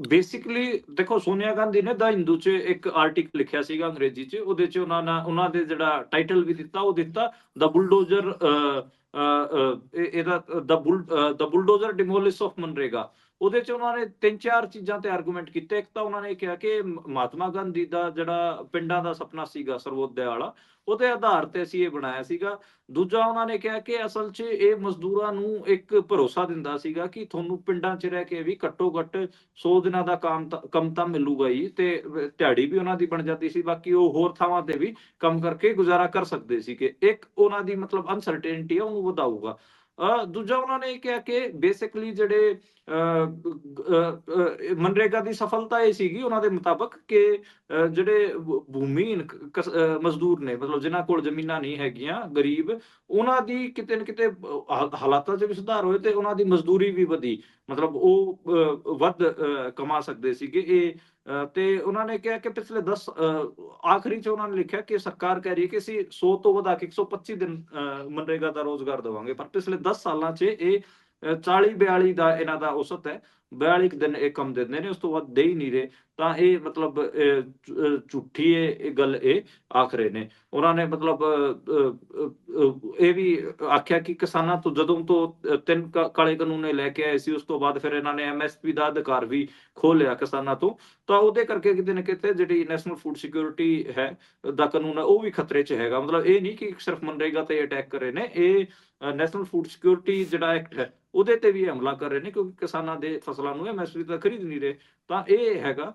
ਬੇਸਿਕਲੀ ਦੇਖੋ, ਸੋਨੀਆ ਗਾਂਧੀ ਨੇ ਦਾ ਹਿੰਦੂ 'ਚ ਇੱਕ ਆਰਟੀਕਲ ਲਿਖਿਆ ਸੀਗਾ ਅੰਗਰੇਜ਼ੀ 'ਚ, ਉਹਦੇ 'ਚ ਉਹਨਾਂ ਦੇ ਜਿਹੜਾ ਟਾਈਟਲ ਵੀ ਦਿੱਤਾ, ਉਹ ਦਿੱਤਾ ਦ ਬੁਲਡੋਜ਼ਰ ਇਹਦਾ ਦ ਬੁਲਡੋਜ਼ਰ ਡਿਮੋਲਿਸ਼ ਆਫ ਮਨਰੇਗਾ। ਉਹਦੇ 'ਚ ਉਹਨਾਂ ਨੇ 3-4 ਚੀਜ਼ਾਂ ਤੇ ਆਰਗੂਮੈਂਟ ਕੀਤੇ। ਇੱਕ ਤਾਂ ਉਹਨਾਂ ਨੇ ਕਿਹਾ ਕਿ ਮਹਾਤਮਾ ਗਾਂਧੀ ਦਾ ਜਿਹੜਾ ਪਿੰਡਾਂ ਦਾ ਸੁਪਨਾ ਸੀਗਾ ਸਰਵੋਦੈ ਵਾਲਾ, ਉਹਦੇ ਆਧਾਰ ਤੇ ਅਸੀਂ ਇਹ ਬਣਾਇਆ ਸੀਗਾ। ਦੂਜਾ ਉਹਨਾਂ ਨੇ ਕਿਹਾ ਕਿ ਅਸਲ 'ਚ ਇਹ ਮਜ਼ਦੂਰਾਂ ਨੂੰ ਇੱਕ ਭਰੋਸਾ ਦਿੰਦਾ ਸੀਗਾ ਕਿ ਤੁਹਾਨੂੰ ਪਿੰਡਾਂ 'ਚ ਰਹਿ ਕੇ ਵੀ ਘੱਟੋ-ਘੱਟ 100 ਦਿਨਾਂ ਦਾ ਕੰਮ ਤਾਂ ਮਿਲੂਗਾ ਹੀ, ਤੇ ਦਿਹਾੜੀ ਵੀ ਉਹਨਾਂ ਦੀ ਬਣ ਜਾਂਦੀ ਸੀ। ਬਾਕੀ ਉਹ ਹੋਰ ਥਾਵਾਂ ਤੇ ਵੀ ਕੰਮ ਕਰਕੇ ਗੁਜ਼ਾਰਾ ਕਰ ਸਕਦੇ ਸੀ। ਕਿ ਇੱਕ ਉਹਨਾਂ ਦੀ ਮਤਲਬ ਅਨਸਰਟੇਨਟੀ ਹੈ, ਉਹਨੂੰ ਵਧਾਊਗਾ। ਦੂਜਾ ਉਹਨਾਂ ਨੇ ਇਹ ਕਿਹਾ ਕਿ ਬੇਸਿਕਲੀ ਜਿਹੜੇ ਮਨਰੇਗਾ ਦੀ ਸਫਲਤਾ ਇਹ ਸੀਗੀ ਉਹਨਾਂ ਦੇ ਮੁਤਾਬਕ ਕਿ ਜਿਹੜੇ ਭੂਮੀਹੀਨ ਮਜ਼ਦੂਰ ਨੇ, ਮਤਲਬ ਜਿਨ੍ਹਾਂ ਕੋਲ ਜ਼ਮੀਨਾਂ ਨਹੀਂ ਹੈਗੀਆਂ, ਗਰੀਬ, ਉਹਨਾਂ ਦੀ ਕਿਤੇ ਨਾ ਕਿਤੇ ਹਾਲਾਤਾਂ 'ਚ ਵੀ ਸੁਧਾਰ ਹੋਏ ਤੇ ਉਹਨਾਂ ਦੀ ਮਜ਼ਦੂਰੀ ਵੀ ਵਧੀ। ਮਤਲਬ ਉਹ ਵੱਧ ਕਮਾ ਸਕਦੇ ਸੀਗੇ। ਤੇ ਉਹਨਾਂ ਨੇ ਕਿਹਾ ਕਿ ਪਿਛਲੇ 10 ਆਖਰੀ 'ਚ ਉਹਨਾਂ ਨੇ ਲਿਖਿਆ ਕਿ ਸਰਕਾਰ ਕਹਿ ਰਹੀ ਹੈ ਕਿ ਅਸੀਂ 100 ਤੋਂ ਵਧਾ ਕੇ 125 ਦਿਨ ਮਨਰੇਗਾ ਦਾ ਰੋਜ਼ਗਾਰ ਦੇਵਾਂਗੇ, ਪਰ ਪਿਛਲੇ 10 ਸਾਲਾਂ 'ਚ ਇਹ 40-42 ਦਾ ਇਹਨਾਂ ਦਾ ਔਸਤ ਹੈ। 42 ਦਿਨ ਇਹ ਕੰਮ ਦਿੰਦੇ ਨੇ, ਉਸ ਤੋਂ ਵੱਧ ਦੇ ਹੀ ਨਹੀਂ ਰਹੇ। ਤਾਂ ਇਹ ਮਤਲਬ ਝੂਠੀ ਇਹ ਗੱਲ ਇਹ ਆਖ ਰਹੇ ਨੇ। ਉਹਨਾਂ ਨੇ ਮਤਲਬ ਇਹ ਵੀ ਆਖਿਆ ਕਿ ਕਿਸਾਨਾਂ ਤੋਂ ਜਦੋਂ ਤੋਂ 3 ਕਾਲੇ ਕਾਨੂੰਨ ਇਹ ਲੈ ਕੇ ਆਏ ਸੀ, ਉਸ ਤੋਂ ਬਾਅਦ ਫਿਰ ਇਹਨਾਂ ਨੇ MSP ਦਾ ਅਧਿਕਾਰ ਵੀ ਖੋਹ ਲਿਆ ਕਿਸਾਨਾਂ ਤੋਂ। ਤਾਂ ਉਹਦੇ ਕਰਕੇ ਕਿਤੇ ਨਾ ਕਿਤੇ ਜਿਹੜੀ ਨੈਸ਼ਨਲ ਫੂਡ ਸਿਕਿਉਰਿਟੀ ਹੈ ਦਾ ਕਾਨੂੰਨ ਹੈ, ਉਹ ਵੀ ਖਤਰੇ 'ਚ ਹੈਗਾ। ਮਤਲਬ ਇਹ ਨਹੀਂ ਕਿ ਸਿਰਫ ਮਨਰੇਗਾ ਤੇ ਅਟੈਕ ਕਰ ਰਹੇ ਨੇ, ਇਹ ਨੈਸ਼ਨਲ ਫੂਡ ਸਿਕਿਉਰਿਟੀ ਜਿਹੜਾ ਐਕਟ ਹੈ, ਉਹਦੇ ਤੇ ਵੀ ਹਮਲਾ ਕਰ ਰਹੇ ਨੇ, ਕਿਉਂਕਿ ਕਿਸਾਨਾਂ ਦੇ ਫਸਲਾਂ ਨੂੰ MSP ਤਾਂ ਖਰੀਦ ਨਹੀਂ ਰਹੇ। ਤਾਂ ਇਹ ਹੈਗਾ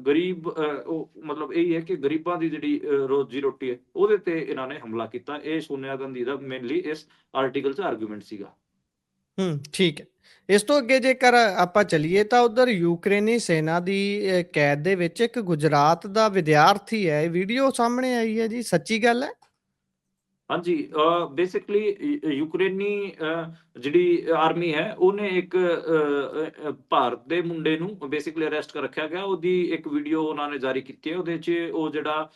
ਗਰੀਬ, ਉਹ ਮਤਲਬ ਇਹੀ ਹੈ ਕਿ ਗਰੀਬਾਂ ਦੀ ਜਿਹੜੀ ਰੋਜ਼ੀ ਰੋਟੀ ਹੈ, ਉਹਦੇ ਤੇ ਇਹਨਾਂ ਨੇ ਹਮਲਾ ਕੀਤਾ। ਇਹ ਸੋਨੀਆ ਗਾਂਧੀ ਦਾ ਮੇਨਲੀ ਇਸ ਆਰਟੀਕਲ 'ਚ ਆਰਗੂਮੈਂਟ ਸੀਗਾ। ਠੀਕ ਹੈ। ਇਸ ਤੋਂ ਅੱਗੇ ਜੇਕਰ ਆਪਾਂ ਚੱਲੀਏ ਤਾਂ ਉਧਰ ਯੂਕਰੇਨੀ ਸੈਨਾ ਦੀ ਕੈਦ ਦੇ ਵਿੱਚ ਇੱਕ ਗੁਜਰਾਤ ਦਾ ਵਿਦਿਆਰਥੀ ਹੈ। ਇਹ ਵੀਡੀਓ ਸਾਹਮਣੇ ਆਈ ਹੈ ਜੀ, ਸੱਚੀ ਗੱਲ ਹੈ? ਹਾਂਜੀ, ਬੇਸਿਕਲੀ ਯੂਕਰੇਨੀ ਜਿਹੜੀ ਆਰਮੀ ਹੈ, ਉਹਨੇ ਇੱਕ ਭਾਰਤ ਦੇ ਮੁੰਡੇ ਨੂੰ ਬੇਸਿਕਲੀ ਅਰੈਸਟ ਕਰ ਰੱਖਿਆ ਗਿਆ। ਉਹਦੀ ਇੱਕ ਵੀਡੀਓ ਉਹਨਾਂ ਨੇ ਜਾਰੀ ਕੀਤੀ ਹੈ। ਉਹਦੇ 'ਚ ਉਹ ਜਿਹੜਾ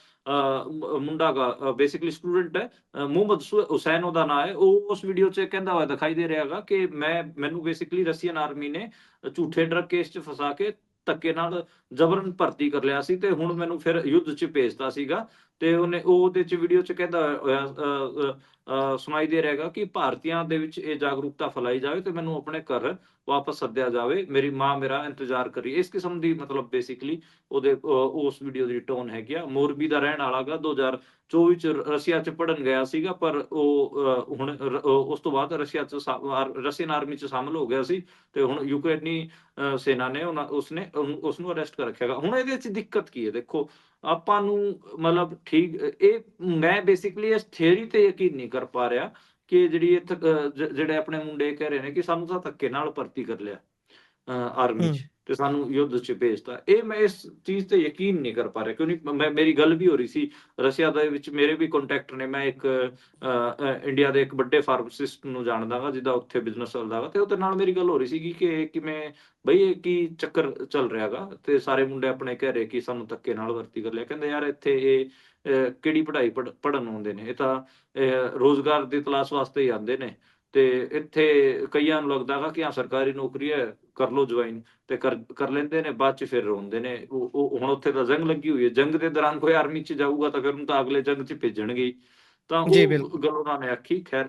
ਮੁੰਡਾ ਗਾ ਬੇਸਿਕਲੀ ਸਟੂਡੈਂਟ ਹੈ, ਮੁਹੰਮਦ ਹੁਸੈਨ ਉਹਦਾ ਨਾਂ ਹੈ, ਉਹ ਉਸ ਵੀਡੀਓ 'ਚ ਕਹਿੰਦਾ ਹੋਇਆ ਦਿਖਾਈ ਦੇ ਰਿਹਾ ਗਾ ਕਿ ਮੈਨੂੰ ਬੇਸਿਕਲੀ ਰਸ਼ੀਅਨ ਆਰਮੀ ਨੇ ਝੂਠੇ ਡਰਗ ਕੇਸ 'ਚ ਫਸਾ ਕੇ ਧੱਕੇ ਨਾਲ ਜਬਰਨ ਭਰਤੀ ਕਰ ਲਿਆ ਸੀ, ਤੇ ਹੁਣ ਮੈਨੂੰ ਫਿਰ ਯੁੱਧ 'ਚ ਭੇਜਤਾ ਸੀਗਾ। ਤੇ ਉਹਦੇ 'ਚ ਵੀਡੀਓ 'ਚ ਕਹਿੰਦਾ ਹੋਇਆ ਸੁਣਾਈ ਦੇ ਰਿਹਾ ਗਾ ਕਿ ਭਾਰਤੀਆਂ ਦੇ ਵਿੱਚ ਇਹ ਜਾਗਰੂਕਤਾ ਫੈਲਾਈ ਜਾਵੇ ਤੇ ਮੈਨੂੰ ਆਪਣੇ ਘਰ ਵਾਪਸ ਸੱਦਿਆ ਜਾਵੇ, ਮੇਰੀ ਮਾਂ ਮੇਰਾ ਇੰਤਜ਼ਾਰ ਕਰ ਰਹੀ ਹੈ। ਇਸ ਕਿਸਮ ਦੀ ਮਤਲਬ ਬੇਸਿਕਲੀ ਉਹਦੇ ਉਸ ਵੀਡੀਓ ਦੀ ਟੋਨ ਹੈਗੀ ਆ। ਮੋਰਬੀ ਦਾ ਰਹਿਣ ਵਾਲਾ ਗਾ, 2024 'ਚ ਰਸ਼ੀਆ 'ਚ ਪੜ੍ਹਨ ਗਿਆ ਸੀਗਾ, ਪਰ ਉਹ ਹੁਣ ਉਸ ਤੋਂ ਬਾਅਦ ਰਸ਼ੀਅਨ ਆਰਮੀ 'ਚ ਸ਼ਾਮਲ ਹੋ ਗਿਆ ਸੀ, ਤੇ ਹੁਣ ਯੂਕਰੇਨੀ ਸੈਨਾ ਨੇ ਉਸਨੂੰ ਅਰੈਸਟ ਕਰ ਰੱਖਿਆ ਗਾ। ਹੁਣ ਇਹਦੇ 'ਚ ਦਿੱਕਤ ਕੀ ਹੈ? ਦੇਖੋ, ਆਪਾਂ ਨੂੰ ਮਤਲਬ ਠੀਕ ਇਹ ਮੈਂ ਬੇਸਿਕਲੀ ਇਸ ਥਿਊਰੀ ਤੇ ਯਕੀਨ ਨਹੀਂ ਕਰ ਪਾ ਰਿਹਾ ਕਿ ਜਿਹੜੀ ਇੱਥੇ ਜਿਹੜੇ ਆਪਣੇ ਮੁੰਡੇ ਕਹਿ ਰਹੇ ਨੇ ਕਿ ਸਾਨੂੰ ਤਾਂ ਧੱਕੇ ਨਾਲ ਭਰਤੀ ਕਰ ਲਿਆ ਆਰਮੀ 'ਚ, ਤੇ ਸਾਨੂੰ ਯੁੱਧ 'ਚ ਭੇਜਤਾ। ਇਹ ਮੈਂ ਇਸ ਚੀਜ਼ ਤੇ ਯਕੀਨ ਨਹੀਂ ਕਰ ਪਾ ਰਿਹਾ, ਕਿਉਂਕਿ ਮੇਰੀ ਗੱਲ ਵੀ ਹੋ ਰਹੀ ਸੀ ਰਸ਼ੀਆ ਦੇ ਵਿੱਚ, ਮੇਰੇ ਵੀ ਕੰਟੈਕਟ ਨੇ। ਮੈਂ ਇੱਕ ਇੰਡੀਆ ਦੇ ਇੱਕ ਵੱਡੇ ਫਾਰਮਾਸਿਸਟ ਨੂੰ ਜਾਣਦਾ ਗਾ, ਜਿਹਦਾ ਉੱਥੇ ਬਿਜ਼ਨਸ ਚੱਲਦਾ ਗਾ, ਤੇ ਉਹਦੇ ਨਾਲ ਮੇਰੀ ਗੱਲ ਹੋ ਰਹੀ ਸੀਗੀ ਕਿ ਕਿਵੇਂ ਬਈ ਇਹ ਕੀ ਚੱਕਰ ਚੱਲ ਰਿਹਾ ਗਾ, ਤੇ ਸਾਰੇ ਮੁੰਡੇ ਆਪਣੇ ਕਹਿ ਰਹੇ ਕਿ ਸਾਨੂੰ ਧੱਕੇ ਨਾਲ ਭਰਤੀ ਕਰ ਲਿਆ। ਕਹਿੰਦੇ ਯਾਰ ਇੱਥੇ ਇਹ ਕਿਹੜੀ ਪੜ੍ਹਾਈ ਪੜ੍ਹਨ ਆਉਂਦੇ ਨੇ, ਇਹ ਤਾਂ ਰੋਜ਼ਗਾਰ ਦੀ ਤਲਾਸ਼ ਵਾਸਤੇ ਹੀ ਆਉਂਦੇ ਨੇ। ਤੇ ਇੱਥੇ ਕਈਆਂ ਨੂੰ ਲੱਗਦਾ ਗਾ ਕਿ ਹਾਂ ਸਰਕਾਰੀ ਨੌਕਰੀ ਹੈ, ਕਰ ਲਓ ਜੁਆਇਨ, ਤੇ ਕਰ ਲੈਂਦੇ ਨੇ, ਬਾਅਦ 'ਚ ਫਿਰ ਰੋਂਦੇ ਨੇ। ਉਹ ਹੁਣ ਉੱਥੇ ਤਾਂ ਜੰਗ ਲੱਗੀ ਹੋਈ ਹੈ, ਜੰਗ ਦੇ ਦੌਰਾਨ ਕੋਈ ਆਰਮੀ 'ਚ ਜਾਊਗਾ ਤਾਂ ਫਿਰ ਉਹਨੂੰ ਤਾਂ ਅਗਲੇ ਜੰਗ 'ਚ ਭੇਜਣਗੇ ਹੀ। ਤਾਂ ਜੀ ਉਹ ਬਿਲਕੁਲ। ਗੱਲ ਉਹਨਾਂ ਨੇ ਆਖੀ। ਖੈਰ,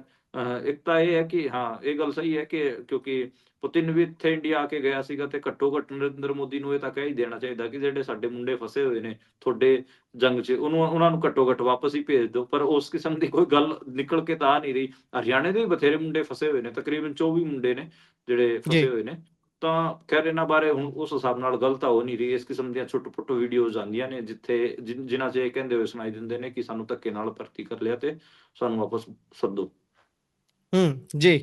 ਇੱਕ ਤਾਂ ਇਹ ਹੈ ਕਿ ਹਾਂ, ਇਹ ਗੱਲ ਸਹੀ ਹੈ ਕਿ ਕਿਉਂਕਿ ਪੁਤਿਨ ਵੀ ਇੱਥੇ ਇੰਡੀਆ ਆ ਕੇ ਗਿਆ ਸੀਗਾ, ਤੇ ਘੱਟੋ ਘੱਟ ਨਰਿੰਦਰ ਮੋਦੀ ਨੂੰ ਇਹ ਤਾਂ ਕਹਿ ਹੀ ਦੇਣਾ ਚਾਹੀਦਾ ਕਿ ਜਿਹੜੇ ਸਾਡੇ ਮੁੰਡੇ ਫਸੇ ਹੋਏ ਨੇ ਤੁਹਾਡੇ ਜੰਗ 'ਚ, ਉਹਨਾਂ ਨੂੰ ਘੱਟੋ ਘੱਟ ਵਾਪਸ ਹੀ ਭੇਜ ਦਿਓ। ਪਰ ਉਸ ਕਿਸਮ ਦੀ ਕੋਈ ਗੱਲ ਨਿਕਲ ਕੇ ਤਾਂ ਆ ਨਹੀਂ ਰਹੀ। ਹਰਿਆਣੇ ਦੇ ਵੀ ਬਥੇਰੇ ਮੁੰਡੇ ਫਸੇ ਹੋਏ ਨੇ, ਤਕਰੀਬਨ 24 ਮੁੰਡੇ ਨੇ ਜਿਹੜੇ ਜੀ। ਫਸੇ ਹੋਏ ਨੇ। ਤਾਂ ਖੈਰ, ਇਹਨਾਂ ਬਾਰੇ ਹੁਣ ਉਸ ਹਿਸਾਬ ਨਾਲ ਗੱਲ ਤਾਂ ਹੋ ਨਹੀਂ ਰਹੀ। ਇਸ ਕਿਸਮ ਦੀਆਂ ਛੋਟੋ-ਛੋਟੋ ਵੀਡੀਓਜ਼ ਆਉਂਦੀਆਂ ਨੇ ਜਿਨ੍ਹਾਂ 'ਚ ਇਹ ਕਹਿੰਦੇ ਹੋਏ ਸੁਣਾਈ ਦਿੰਦੇ ਨੇ ਕਿ ਸਾਨੂੰ ਧੱਕੇ ਨਾਲ ਭਰਤੀ ਕਰ ਲਿਆ ਤੇ ਸਾਨੂੰ ਵਾਪਸ ਸੱਦੋ। ਜੀ।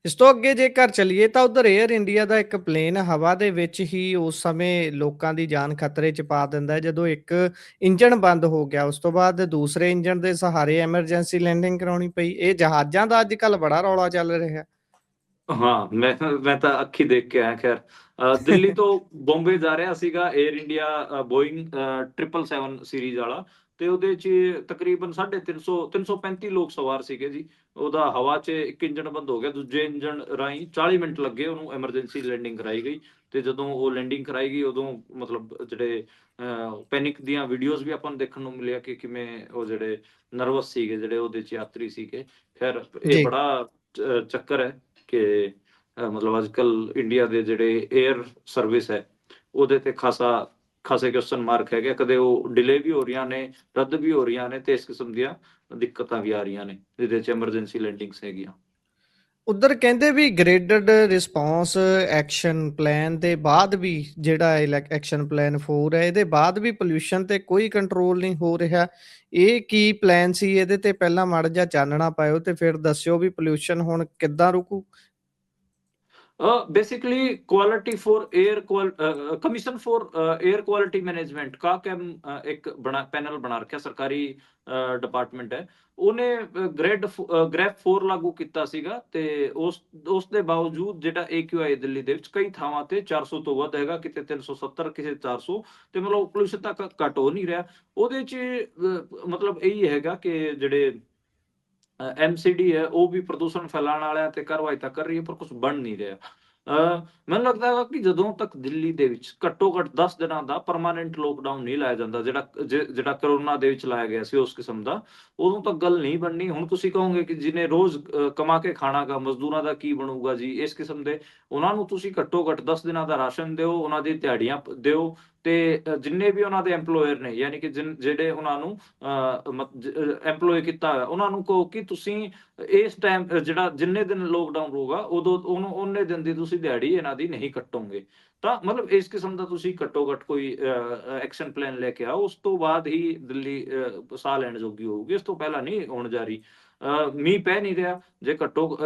ਇਸ ਤੋਂ ਅੱਗੇ ਜੇਕਰ ਚੱਲੀਏ ਤਾਂ ਉਧਰ ਏਅਰ ਇੰਡੀਆ ਦਾ ਇੱਕ ਪਲੇਨ ਹਵਾ ਦੇ ਵਿੱਚ ਹੀ ਉਸ ਸਮੇਂ ਲੋਕਾਂ ਦੀ ਜਾਨ ਖਤਰੇ 'ਚ ਪਾ ਦਿੰਦਾ ਹੈ, ਜਦੋਂ ਇੱਕ ਇੰਜਣ ਬੰਦ ਹੋ ਗਿਆ। ਉਸ ਤੋਂ ਬਾਅਦ ਦੂਸਰੇ ਇੰਜਣ ਦੇ ਸਹਾਰੇ ਐਮਰਜੈਂਸੀ ਲੈਂਡਿੰਗ ਕਰਾਉਣੀ ਪਈ। ਇਹ ਜਹਾਜ਼ਾਂ ਦਾ ਅੱਜ-ਕੱਲ੍ਹ ਬੜਾ ਰੌਲਾ ਚੱਲ ਰਿਹਾ। ਹਾਂ, ਮੈਂ ਤਾਂ ਅੱਖੀਂ ਦੇਖ ਕੇ ਆਇਆ ਖੈਰ। ਦਿੱਲੀ ਤੋਂ ਬੰਬੇ ਜਾ ਰਿਹਾ ਸੀਗਾ ਏਅਰ ਇੰਡੀਆ ਬੋਇੰਗ 777 ਸੀਰੀਜ਼ ਵਾਲਾ, ਤੇ ਉਹਦੇ 'ਚ ਤਕਰੀਬਨ 350 335 ਲੋਕ ਸਵਾਰ ਸੀਗੇ ਜੀ। ਉਹਦਾ ਹਵਾ 'ਚ ਇੱਕ ਇੰਜਣ ਬੰਦ ਹੋ ਗਿਆ, ਦੂਜੇ ਇੰਜਣ ਰਾਹੀਂ 40 ਮਿੰਟ ਲੱਗੇ ਉਹਨੂੰ ਐਮਰਜੈਂਸੀ ਲੈਂਡਿੰਗ ਕਰਾਈ ਗਈ। ਤੇ ਜਦੋਂ ਉਹ ਲੈਂਡਿੰਗ ਕਰਾਈ ਗਈ ਉਦੋਂ ਮਤਲਬ ਜਿਹੜੇ ਪੈਨਿਕ ਦੀਆਂ ਵੀਡੀਓਜ਼ ਵੀ ਆਪਾਂ ਨੂੰ ਦੇਖਣ ਨੂੰ ਮਿਲਿਆ ਕਿ ਕਿਵੇਂ ਉਹ ਜਿਹੜੇ ਨਰਵਸ ਸੀਗੇ ਜਿਹੜੇ ਉਹਦੇ 'ਚ ਯਾਤਰੀ ਸੀਗੇ। ਖੈਰ ਇਹ ਜੀ। ਬੜਾ ਚੱਕਰ ਹੈ ਕਿ ਮਤਲਬ ਅੱਜ-ਕੱਲ੍ਹ ਇੰਡੀਆ ਦੇ ਜਿਹੜੇ ਏਅਰ ਸਰਵਿਸ ਹੈ, ਉਹਦੇ ਤੇ ਖਾਸੇ ਕੁਐਸਚਨ ਮਾਰਕ ਹੈਗੇ। ਕਦੇ ਉਹ ਡਿਲੇ ਵੀ ਹੋ ਰਹੀਆਂ ਨੇ, ਰੱਦ ਵੀ ਹੋ ਰਹੀਆਂ ਨੇ, ਤੇ ਇਸ ਕਿਸਮ ਦੀਆਂ ਦਿੱਕਤਾਂ ਵੀ ਆ ਰਹੀਆਂ ਨੇ, ਜਿਹਦੇ 'ਚ ਐਮਰਜੈਂਸੀ ਲੈਂਡਿੰਗਸ ਹੈਗੀਆਂ। ਉੱਧਰ ਕਹਿੰਦੇ ਵੀ ਗ੍ਰੇਡਡ ਰਿਸਪੌਂਸ ਐਕਸ਼ਨ ਪਲਾਨ ਦੇ ਬਾਅਦ ਵੀ ਜਿਹੜਾ ਐਕਸ਼ਨ ਪਲਾਨ 4 ਹੈ, ਇਹਦੇ ਬਾਅਦ ਵੀ ਪੋਲਿਊਸ਼ਨ ਤੇ ਕੋਈ ਕੰਟਰੋਲ ਨਹੀਂ ਹੋ ਰਿਹਾ। ਇਹ ਕੀ ਪਲਾਨ ਸੀ? ਇਹਦੇ ਤੇ ਪਹਿਲਾਂ ਮਾੜਾ ਜਿਹਾ ਚਾਨਣਾ ਪਾਇਓ ਤੇ ਫਿਰ ਦੱਸਿਓ ਵੀ ਪੋਲਿਊਸ਼ਨ ਹੁਣ ਕਿੱਦਾਂ ਰੁਕੂ? Basically quality for air commission for air quality management का एक बना पैनल बना रखा सरकारी डिपार्टमेंट है। ਉਹਨੇ ਗ੍ਰੈਫ 4 ਲਾਗੂ ਕੀਤਾ ਸੀਗਾ, ਤੇ ਉਸ ਦੇ ਬਾਵਜੂਦ ਜਿਹੜਾ AQI ਦਿੱਲੀ ਦੇ ਵਿੱਚ ਕਈ ਥਾਵਾਂ ਤੇ 400 ਤੋਂ ਵੱਧ ਹੈਗਾ, ਕਿਤੇ 370, ਕਿਸੇ 400, ਤੇ ਮਤਲਬ ਪੋਲਿਊਸ਼ਨ ਤਾਂ ਘੱਟ ਹੋ ਨਹੀਂ ਰਿਹਾ। ਉਹਦੇ 'ਚ ਮਤਲਬ ਇਹੀ ਹੈਗਾ ਕਿ ਜਿਹੜੇ ਐਮਸੀਡੀ ਹੈ ਉਹ ਵੀ ਪ੍ਰਦੂਸ਼ਣ ਫੈਲਾਣ ਵਾਲਿਆਂ ਤੇ ਕਾਰਵਾਈ ਤਾਂ ਕਰ ਰਹੀ ਹੈ, ਪਰ ਕੁਝ ਬਣ ਨਹੀਂ ਰਿਹਾ। ਮੈਨੂੰ ਲੱਗਦਾ ਹੈਗਾ ਕਿ ਜਦੋਂ ਤੱਕ ਦਿੱਲੀ ਦੇ ਵਿੱਚ ਘੱਟੋ ਘੱਟ 10 ਦਿਨਾਂ ਦਾ ਪਰਮਾਨੈਂਟ ਲੋਕਡਾਊਨ ਨਹੀਂ ਲਾਇਆ ਜਾਂਦਾ, ਜਿਹੜਾ ਕਰੋਨਾ ਦੇ ਵਿੱਚ ਲਾਇਆ ਗਿਆ ਸੀ ਉਸ ਕਿਸਮ ਦਾ, ਉਦੋਂ ਤੱਕ ਗੱਲ ਨਹੀਂ ਬਣਨੀ। ਹੁਣ ਤੁਸੀਂ ਕਹੋਗੇ ਕਿ ਜਿਹਨੇ ਰੋਜ਼ ਕਮਾ ਕੇ ਖਾਣਾਗਾ, ਮਜ਼ਦੂਰਾਂ ਦਾ ਕੀ ਬਣੂਗਾ ਜੀ, ਇਸ ਕਿਸਮ ਦੇ ਉਹਨਾਂ ਨੂੰ ਤੁਸੀਂ ਘੱਟੋ ਘੱਟ 10 ਦਿਨਾਂ ਦਾ ਰਾਸ਼ਨ ਦਿਓ, ਉਹਨਾਂ ਦੀ ਦਿਹਾੜੀਆਂ ਦਿਓ, ਤੇ ਜਿੰਨੇ ਵੀ ਉਹਨਾਂ ਦੇ ਐਮਪਲੋਇਰ ਨੇ, ਯਾਨੀ ਕਿ ਜਿਹੜੇ ਉਹਨਾਂ ਨੂੰ ਐਮਪਲੋਏ ਕੀਤਾ ਹੋਇਆ, ਉਹਨਾਂ ਨੂੰ ਕਹੋ ਕਿ ਤੁਸੀਂ ਇਸ ਟਾਈਮ ਜਿਹੜਾ ਜਿੰਨੇ ਦਿਨ ਲੋਕਡਾਊਨ ਹੋਊਗਾ ਉਦੋਂ ਉਹਨੂੰ ਉਹਨੇ ਦਿਨ ਦੀ ਤੁਸੀਂ ਦਿਹਾੜੀ ਇਹਨਾਂ ਦੀ ਨਹੀਂ ਕੱਟੋਗੇ। ਤਾਂ ਮਤਲਬ ਇਸ ਕਿਸਮ ਦਾ ਤੁਸੀਂ ਘੱਟੋ ਘੱਟ ਕੋਈ ਐਕਸ਼ਨ ਪਲਾਨ ਲੈ ਕੇ ਆਓ, ਉਸ ਤੋਂ ਬਾਅਦ ਹੀ ਦਿੱਲੀ ਸਾਹ ਲੈਣ ਜੋਗੀ ਹੋਊਗੀ, ਇਸ ਤੋਂ ਪਹਿਲਾਂ ਨਹੀਂ ਹੋਣ ਜਾ ਰਹੀ। ਮੀਂਹ ਪੈ ਨਹੀਂ ਰਿਹਾ, ਜੇ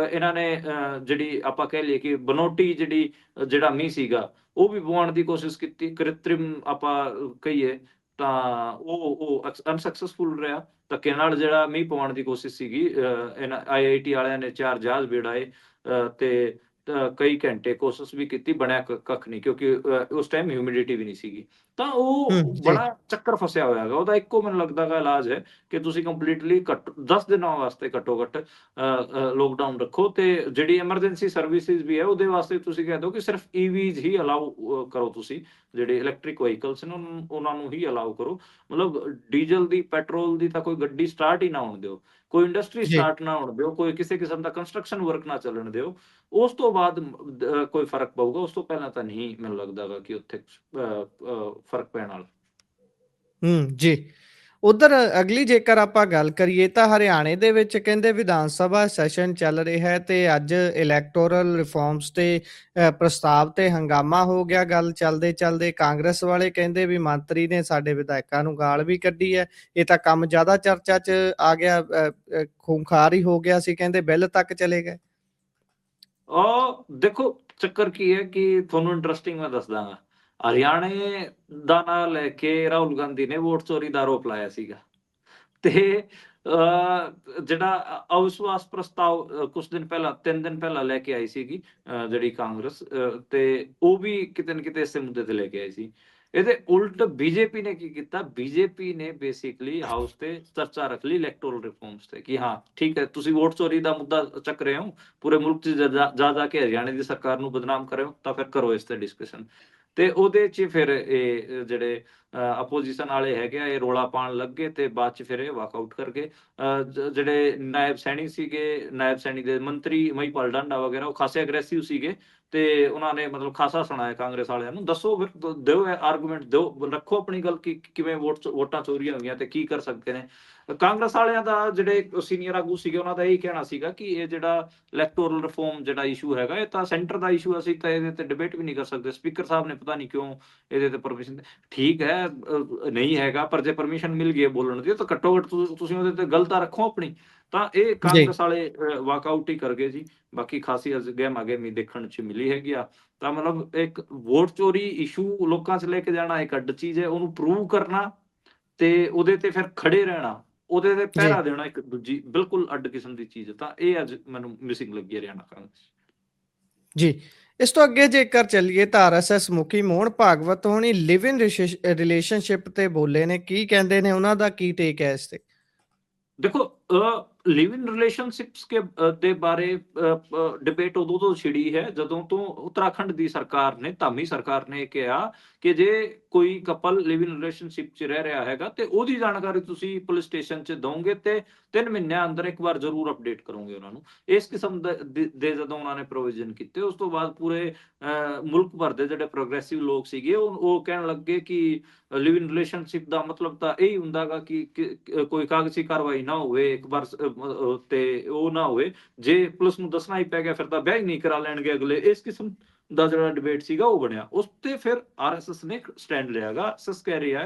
ਇਹਨਾਂ ਨੇ ਜਿਹੜੀ ਆਪਾਂ ਕਹਿ ਲਈਏ ਕਿ ਬਨੋਟੀ ਜਿਹੜਾ ਮੀਂਹ ਸੀਗਾ ਉਹ ਵੀ ਪਵਾਉਣ ਦੀ ਕੋਸ਼ਿਸ਼ ਕੀਤੀ, ਕ੍ਰਿਤਰਿਮ ਆਪਾਂ ਕਹੀਏ ਤਾਂ ਉਹ ਅਨਸਕਸੈਸਫੁਲ ਰਿਹਾ। ਧੱਕੇ ਨਾਲ ਜਿਹੜਾ ਮੀਂਹ ਪਵਾਉਣ ਦੀ ਕੋਸ਼ਿਸ਼ ਸੀਗੀ, ਇਹਨਾਂ IIT ਵਾਲਿਆਂ ਨੇ 4 ਜਹਾਜ਼ ਭੇੜਾਏ, ਤੇ ਕਈ ਘੰਟੇ ਕੋਸ਼ਿਸ਼ ਵੀ ਕੀਤੀ, ਬਣਿਆ ਕੱਖ ਨਹੀਂ, ਕਿਉਂਕਿ ਉਸ ਟਾਈਮ ਹਿਊਮਿਡਿਟੀ ਵੀ ਨਹੀਂ ਸੀਗੀ। ਤਾਂ ਉਹ ਜੀ। ਬੜਾ ਚੱਕਰ ਫਸਿਆ ਹੋਇਆ ਹੈਗਾ। ਉਹਦਾ ਇੱਕੋ ਮੈਨੂੰ ਲੱਗਦਾ ਗਾ ਇਲਾਜ ਹੈ ਕਿ ਤੁਸੀਂ ਕੰਪਲੀਟਲੀ 10 ਦਿਨਾਂ ਵਾਸਤੇ ਘੱਟੋ ਘੱਟ ਲੋਕਡਾਊਨ ਰੱਖੋ, ਤੇ ਜਿਹੜੀ ਐਮਰਜੈਂਸੀ ਸਰਵਿਸਿਜ਼ ਵੀ ਹੈ ਉਹਦੇ ਵਾਸਤੇ ਤੁਸੀਂ ਕਹਿ ਦਿਓ ਕਿ ਸਿਰਫ EVs ਹੀ ਅਲਾਉ ਕਰੋ, ਤੁਸੀਂ ਜਿਹੜੇ ਇਲੈਕਟ੍ਰਿਕ ਵਹੀਕਲਸ ਨੇ ਉਹਨਾਂ ਨੂੰ ਹੀ ਅਲਾਉ ਕਰੋ। ਮਤਲਬ ਡੀਜ਼ਲ ਦੀ, ਪੈਟਰੋਲ ਦੀ ਤਾਂ ਕੋਈ ਗੱਡੀ ਸਟਾਰਟ ਹੀ ਨਾ ਹੋਣ ਦਿਓ, ਕੋਈ ਇੰਡਸਟਰੀ ਜੀ। ਸਟਾਰਟ ਨਾ ਹੋਣ ਦਿਓ, ਕੋਈ ਕਿਸੇ ਕਿਸਮ ਦਾ ਕੰਸਟਰਕਸ਼ਨ ਵਰਕ ਨਾ ਚੱਲਣ ਦਿਓ। ਉਸ ਤੋਂ ਬਾਅਦ ਕੋਈ ਫਰਕ ਪਊਗਾ, ਉਸ ਤੋਂ ਪਹਿਲਾਂ ਤਾਂ ਨਹੀਂ ਮੈਨੂੰ ਲੱਗਦਾ ਗਾ ਕਿ ਉੱਥੇ ਫਰਕ ਪੈਣ ਵਾਲਾ। ਜੀ। ਉਧਰ ਅਗਲੀ ਜੇਕਰ ਆਪਾਂ ਗੱਲ ਕਰੀਏ ਤਾਂ ਹਰਿਆਣੇ ਦੇ ਵਿੱਚ ਕਹਿੰਦੇ ਵਿਧਾਨ ਸਭਾ ਸੈਸ਼ਨ ਚੱਲ ਰਿਹਾ ਹੈ ਤੇ ਅੱਜ ਇਲੈਕਟੋਰਲ ਰਿਫਾਰਮਸ ਤੇ ਪ੍ਰਸਤਾਵ ਤੇ ਹੰਗਾਮਾ ਹੋ ਗਿਆ। ਗੱਲ ਚੱਲਦੇ ਕਾਂਗਰਸ ਵਾਲੇ ਕਹਿੰਦੇ ਵੀ ਮੰਤਰੀ ਨੇ ਸਾਡੇ ਵਿਧਾਇਕਾਂ ਨੂੰ ਗਾਲ ਵੀ ਕੱਢੀ ਹੈ। ਇਹ ਤਾਂ ਕੰਮ ਜ਼ਿਆਦਾ ਚਰਚਾ 'ਚ ਆ ਗਿਆ, ਖੂੰਖਾਰ ਹੀ ਹੋ ਗਿਆ ਸੀ, ਕਹਿੰਦੇ ਬਿੱਲ ਤੱਕ ਚਲੇ ਗਏ। ਦੇਖੋ ਚੱਕਰ ਕੀ ਹੈ ਕਿ ਤੁਹਾਨੂੰ ਇੰਟਰਸਟਿੰਗ ਮੈਂ ਦੱਸ ਦਾਂਗਾ। ਹਰਿਆਣੇ ਦਾ ਨਾਂ ਲੈ ਕੇ ਰਾਹੁਲ ਗਾਂਧੀ ਨੇ ਵੋਟ ਚੋਰੀ ਦਾ ਆਰੋਪ ਲਾਇਆ ਸੀਗਾ, ਤੇ ਜਿਹੜਾ ਅਵਿਸ਼ਵਾਸ ਪ੍ਰਸਤਾਵ ਕੁਛ ਦਿਨ ਪਹਿਲਾਂ, 3 ਦਿਨ ਪਹਿਲਾਂ ਲੈ ਕੇ ਆਈ ਸੀਗੀ ਜਿਹੜੀ ਕਾਂਗਰਸ, ਤੇ ਉਹ ਵੀ ਕਿਤੇ ਨਾ ਕਿਤੇ ਇਸੇ ਮੁੱਦੇ ਤੇ ਲੈ ਕੇ ਆਈ ਸੀ। ਇਹਦੇ ਉਲਟ ਬੀਜੇਪੀ ਨੇ ਕੀ ਕੀਤਾ, ਬੀਜੇਪੀ ਨੇ ਬੇਸਿਕਲੀ ਹਾਊਸ ਤੇ ਚਰਚਾ ਰੱਖ ਲਈ ਇਲੈਕਟੋਰਲ ਰਿਫਾਰਮਸ ਤੇ ਕਿ ਹਾਂ ਠੀਕ ਹੈ, ਤੁਸੀਂ ਵੋਟ ਚੋਰੀ ਦਾ ਮੁੱਦਾ ਚੱਕ ਰਹੇ ਹੋ, ਪੂਰੇ ਮੁਲਕ 'ਚ ਜਾ ਕੇ ਹਰਿਆਣੇ ਦੀ ਸਰਕਾਰ ਨੂੰ ਬਦਨਾਮ ਕਰ ਰਹੇ ਹੋ, ਤਾਂ ਫਿਰ ਕਰੋ ਇਸ ਤੇ ਡਿਸਕਸ਼ਨ। ਤੇ ਉਹਦੇ 'ਚ ਫਿਰ ਇਹ ਜਿਹੜੇ ਅਪੋਜੀਸ਼ਨ ਵਾਲੇ ਹੈਗੇ ਆ, ਇਹ ਰੌਲਾ ਪਾਉਣ ਲੱਗੇ, ਤੇ ਬਾਅਦ 'ਚ ਫਿਰ ਇਹ ਵਾਕਆਊਟ ਕਰ ਗਏ। ਜਿਹੜੇ ਨਾਇਬ ਸੈਣੀ ਸੀਗੇ, ਨਾਇਬ ਸੈਣੀ ਦੇ ਮੰਤਰੀ ਮਹੀਪਾਲ ਡਾਂਡਾ ਵਗੈਰਾ, ਉਹ ਖਾਸੇ ਅਗਰੈਸਿਵ ਸੀਗੇ, ਤੇ ਉਹਨਾਂ ਨੇ ਮਤਲਬ ਖਾਸਾ ਸੁਣਾਇਆ ਕਾਂਗਰਸ ਵਾਲਿਆਂ ਨੂੰ। ਦੱਸੋ ਫਿਰ, ਦਿਓ ਆਰਗੂਮੈਂਟ ਦਿਓ, ਰੱਖੋ ਆਪਣੀ ਗੱਲ ਕਿ ਕਿਵੇਂ ਵੋਟਾਂ ਚੋਰੀਆਂ ਹੋਈਆਂ ਤੇ ਕੀ ਕਰ ਸਕਦੇ ਨੇ। ਕਾਂਗਰਸ ਵਾਲਿਆਂ ਦਾ ਜਿਹੜੇ ਸੀਨੀਅਰ ਆਗੂ ਸੀਗੇ ਉਹਨਾਂ ਦਾ ਇਹ ਕਹਿਣਾ ਸੀਗਾ ਕਿ ਇਹ ਜਿਹੜਾ ਇਲੈਕਟੋਰਲ ਰਿਫਾਰਮ ਜਿਹੜਾ ਇਸ਼ੂ ਹੈਗਾ ਇਹ ਤਾਂ ਸੈਂਟਰ ਦਾ ਇਸ਼ੂ, ਅਸੀਂ ਤਾਂ ਇਹਦੇ ਤੇ ਡਿਬੇਟ ਵੀ ਨਹੀਂ ਕਰ ਸਕਦੇ। ਸਪੀਕਰ ਸਾਹਿਬ ਨੇ ਪਤਾ ਨਹੀਂ ਕਿਉਂ ਇਹਦੇ ਤੇ ਪਰਮਿਸ਼ਨ, ਠੀਕ ਹੈ ਨਹੀਂ ਹੈਗਾ, ਪਰ ਜੇ ਪਰਮਿਸ਼ਨ ਮਿਲ ਗਈ ਹੈ ਬੋਲਣ ਦੀ ਤਾਂ ਘੱਟੋ ਘੱਟ ਤੁਸੀਂ ਉਹਦੇ ਤੇ ਗੱਲ ਤਾਂ ਰੱਖੋ ਆਪਣੀ। ਤਾਂ ਇਹ ਜੀ ਕਾਂਗਰਸ ਵਾਲੇ ਵਾਕਆਊਟ ਹੀ ਕਰ ਗਏ ਜੀ। ਬਾਕੀ ਖਾਸੀ ਗਹਿਮਾ ਗਹਿਮੀ ਦੇਖਣ ਚ ਮਿਲੀ ਹੈਗੀ ਆ। ਤਾਂ ਮਤਲਬ ਇੱਕ ਵੋਟ ਚੋਰੀ ਇਸ਼ੂ ਲੋਕਾਂ ਚ ਲੈ ਕੇ ਜਾਣਾ ਇੱਕ ਅੱਡ ਚੀਜ਼ ਹੈ, ਉਹਨੂੰ ਪ੍ਰੂਵ ਕਰਨਾ ਤੇ ਉਹਦੇ ਤੇ ਫਿਰ ਖੜੇ ਰਹਿਣਾ, ਉਹਦੇ ਤੇ ਜੀ ਪਹਿਰਾ ਦੇਣਾ ਇੱਕ ਦੂਜੀ ਬਿਲਕੁਲ ਅੱਡ ਕਿਸਮ ਦੀ ਚੀਜ਼ ਹੈ। ਤਾਂ ਇਹ ਅੱਜ ਮੈਨੂੰ ਮਿਸਿੰਗ ਲੱਗੀ ਹਰਿਆਣਾ ਕਾਂਗਰਸ। ਜੀ ਇਸ ਤੋਂ ਅੱਗੇ ਜੇਕਰ ਚੱਲੀਏ ਤਾਂ ਆਰਐਸਐਸ ਮੁਖੀ ਮੋਹਨ ਭਾਗਵਤ ਹੋਣੀ ਲਿਵ ਇਨ ਰਿਲੇਸ਼ਨਸ਼ਿਪ ਤੇ ਬੋਲੇ ਨੇ, ਕੀ ਕਹਿੰਦੇ ਨੇ, ਉਹਨਾਂ ਦਾ ਕੀ ਟੇਕ ਹੈ ਇਸ ਤੇ? ਦੇਖੋ ਲਿਵ ਇਨ ਰਿਲੇਸ਼ਨਸ਼ਿਪਸ ਦੇ ਬਾਰੇ ਡਿਬੇਟ ਉਦੋਂ ਤੋਂ ਛਿੜੀ ਹੈ ਜਦੋਂ ਤੋਂ ਉੱਤਰਾਖੰਡ ਦੀ ਸਰਕਾਰ ਨੇ, ਧਾਮੀ ਸਰਕਾਰ ਨੇ ਕਿਹਾ ਕਿ ਜੇ ਕੋਈ ਕਪਲ ਲਿਵ ਇਨ ਰਿਲੇਸ਼ਨਸ਼ਿਪ 'ਚ ਰਹਿ ਰਿਹਾ ਹੈਗਾ ਤੇ ਉਹਦੀ ਜਾਣਕਾਰੀ ਤੁਸੀਂ ਪੁਲਿਸ ਸਟੇਸ਼ਨ 'ਚ ਦੋਗੇ ਤੇ 3 ਮਹੀਨਿਆਂ ਅੰਦਰ ਇੱਕ ਵਾਰ ਜ਼ਰੂਰ ਅਪਡੇਟ ਕਰੋਗੇ ਉਹਨਾਂ ਨੂੰ। ਇਸ ਕਿਸਮ ਦੇ ਜਦੋਂ ਉਹਨਾਂ ਨੇ ਪ੍ਰੋਵੀਜ਼ਨ ਕੀਤੇ, ਉਸ ਤੋਂ ਬਾਅਦ ਪੂਰੇ ਮੁਲਕ ਭਰ ਦੇ ਜਿਹੜੇ ਪ੍ਰੋਗਰੈਸਿਵ ਲੋਕ ਸੀਗੇ ਉਹ ਕਹਿਣ ਲੱਗੇ ਕਿ ਲਿਵ ਇਨ ਰਿਲੇਸ਼ਨਸ਼ਿਪ ਦਾ ਮਤਲਬ ਤਾਂ ਇਹ ਹੁੰਦਾਗਾ ਕਿ ਕੋਈ ਕਾਗਜ਼ੀ ਕਾਰਵਾਈ ਨਾ ਹੋਵੇ ਇੱਕ ਵਾਰ ਤੇ ਉਹ ਨਾ ਹੋਵੇ, ਜੇ ਪੁਲਿਸ ਨੂੰ ਦੱਸਣਾ ਹੀ ਪੈ ਗਿਆ ਫਿਰ ਤਾਂ ਵਿਆਹ ਹੀ ਨਹੀਂ ਕਰਾ ਲੈਣਗੇ ਅਗਲੇ। ਇਸ ਕਿਸਮ ਦਾ ਜਿਹੜਾ ਡਿਬੇਟ ਸੀਗਾ ਉਹ ਬਣਿਆ। ਉਸ ਤੇ ਫਿਰ ਆਰਐਸਐਸ ਨੇ ਸਟੈਂਡ ਲਿਆਗਾ। ਆਰਐਸਐਸ ਕਹਿ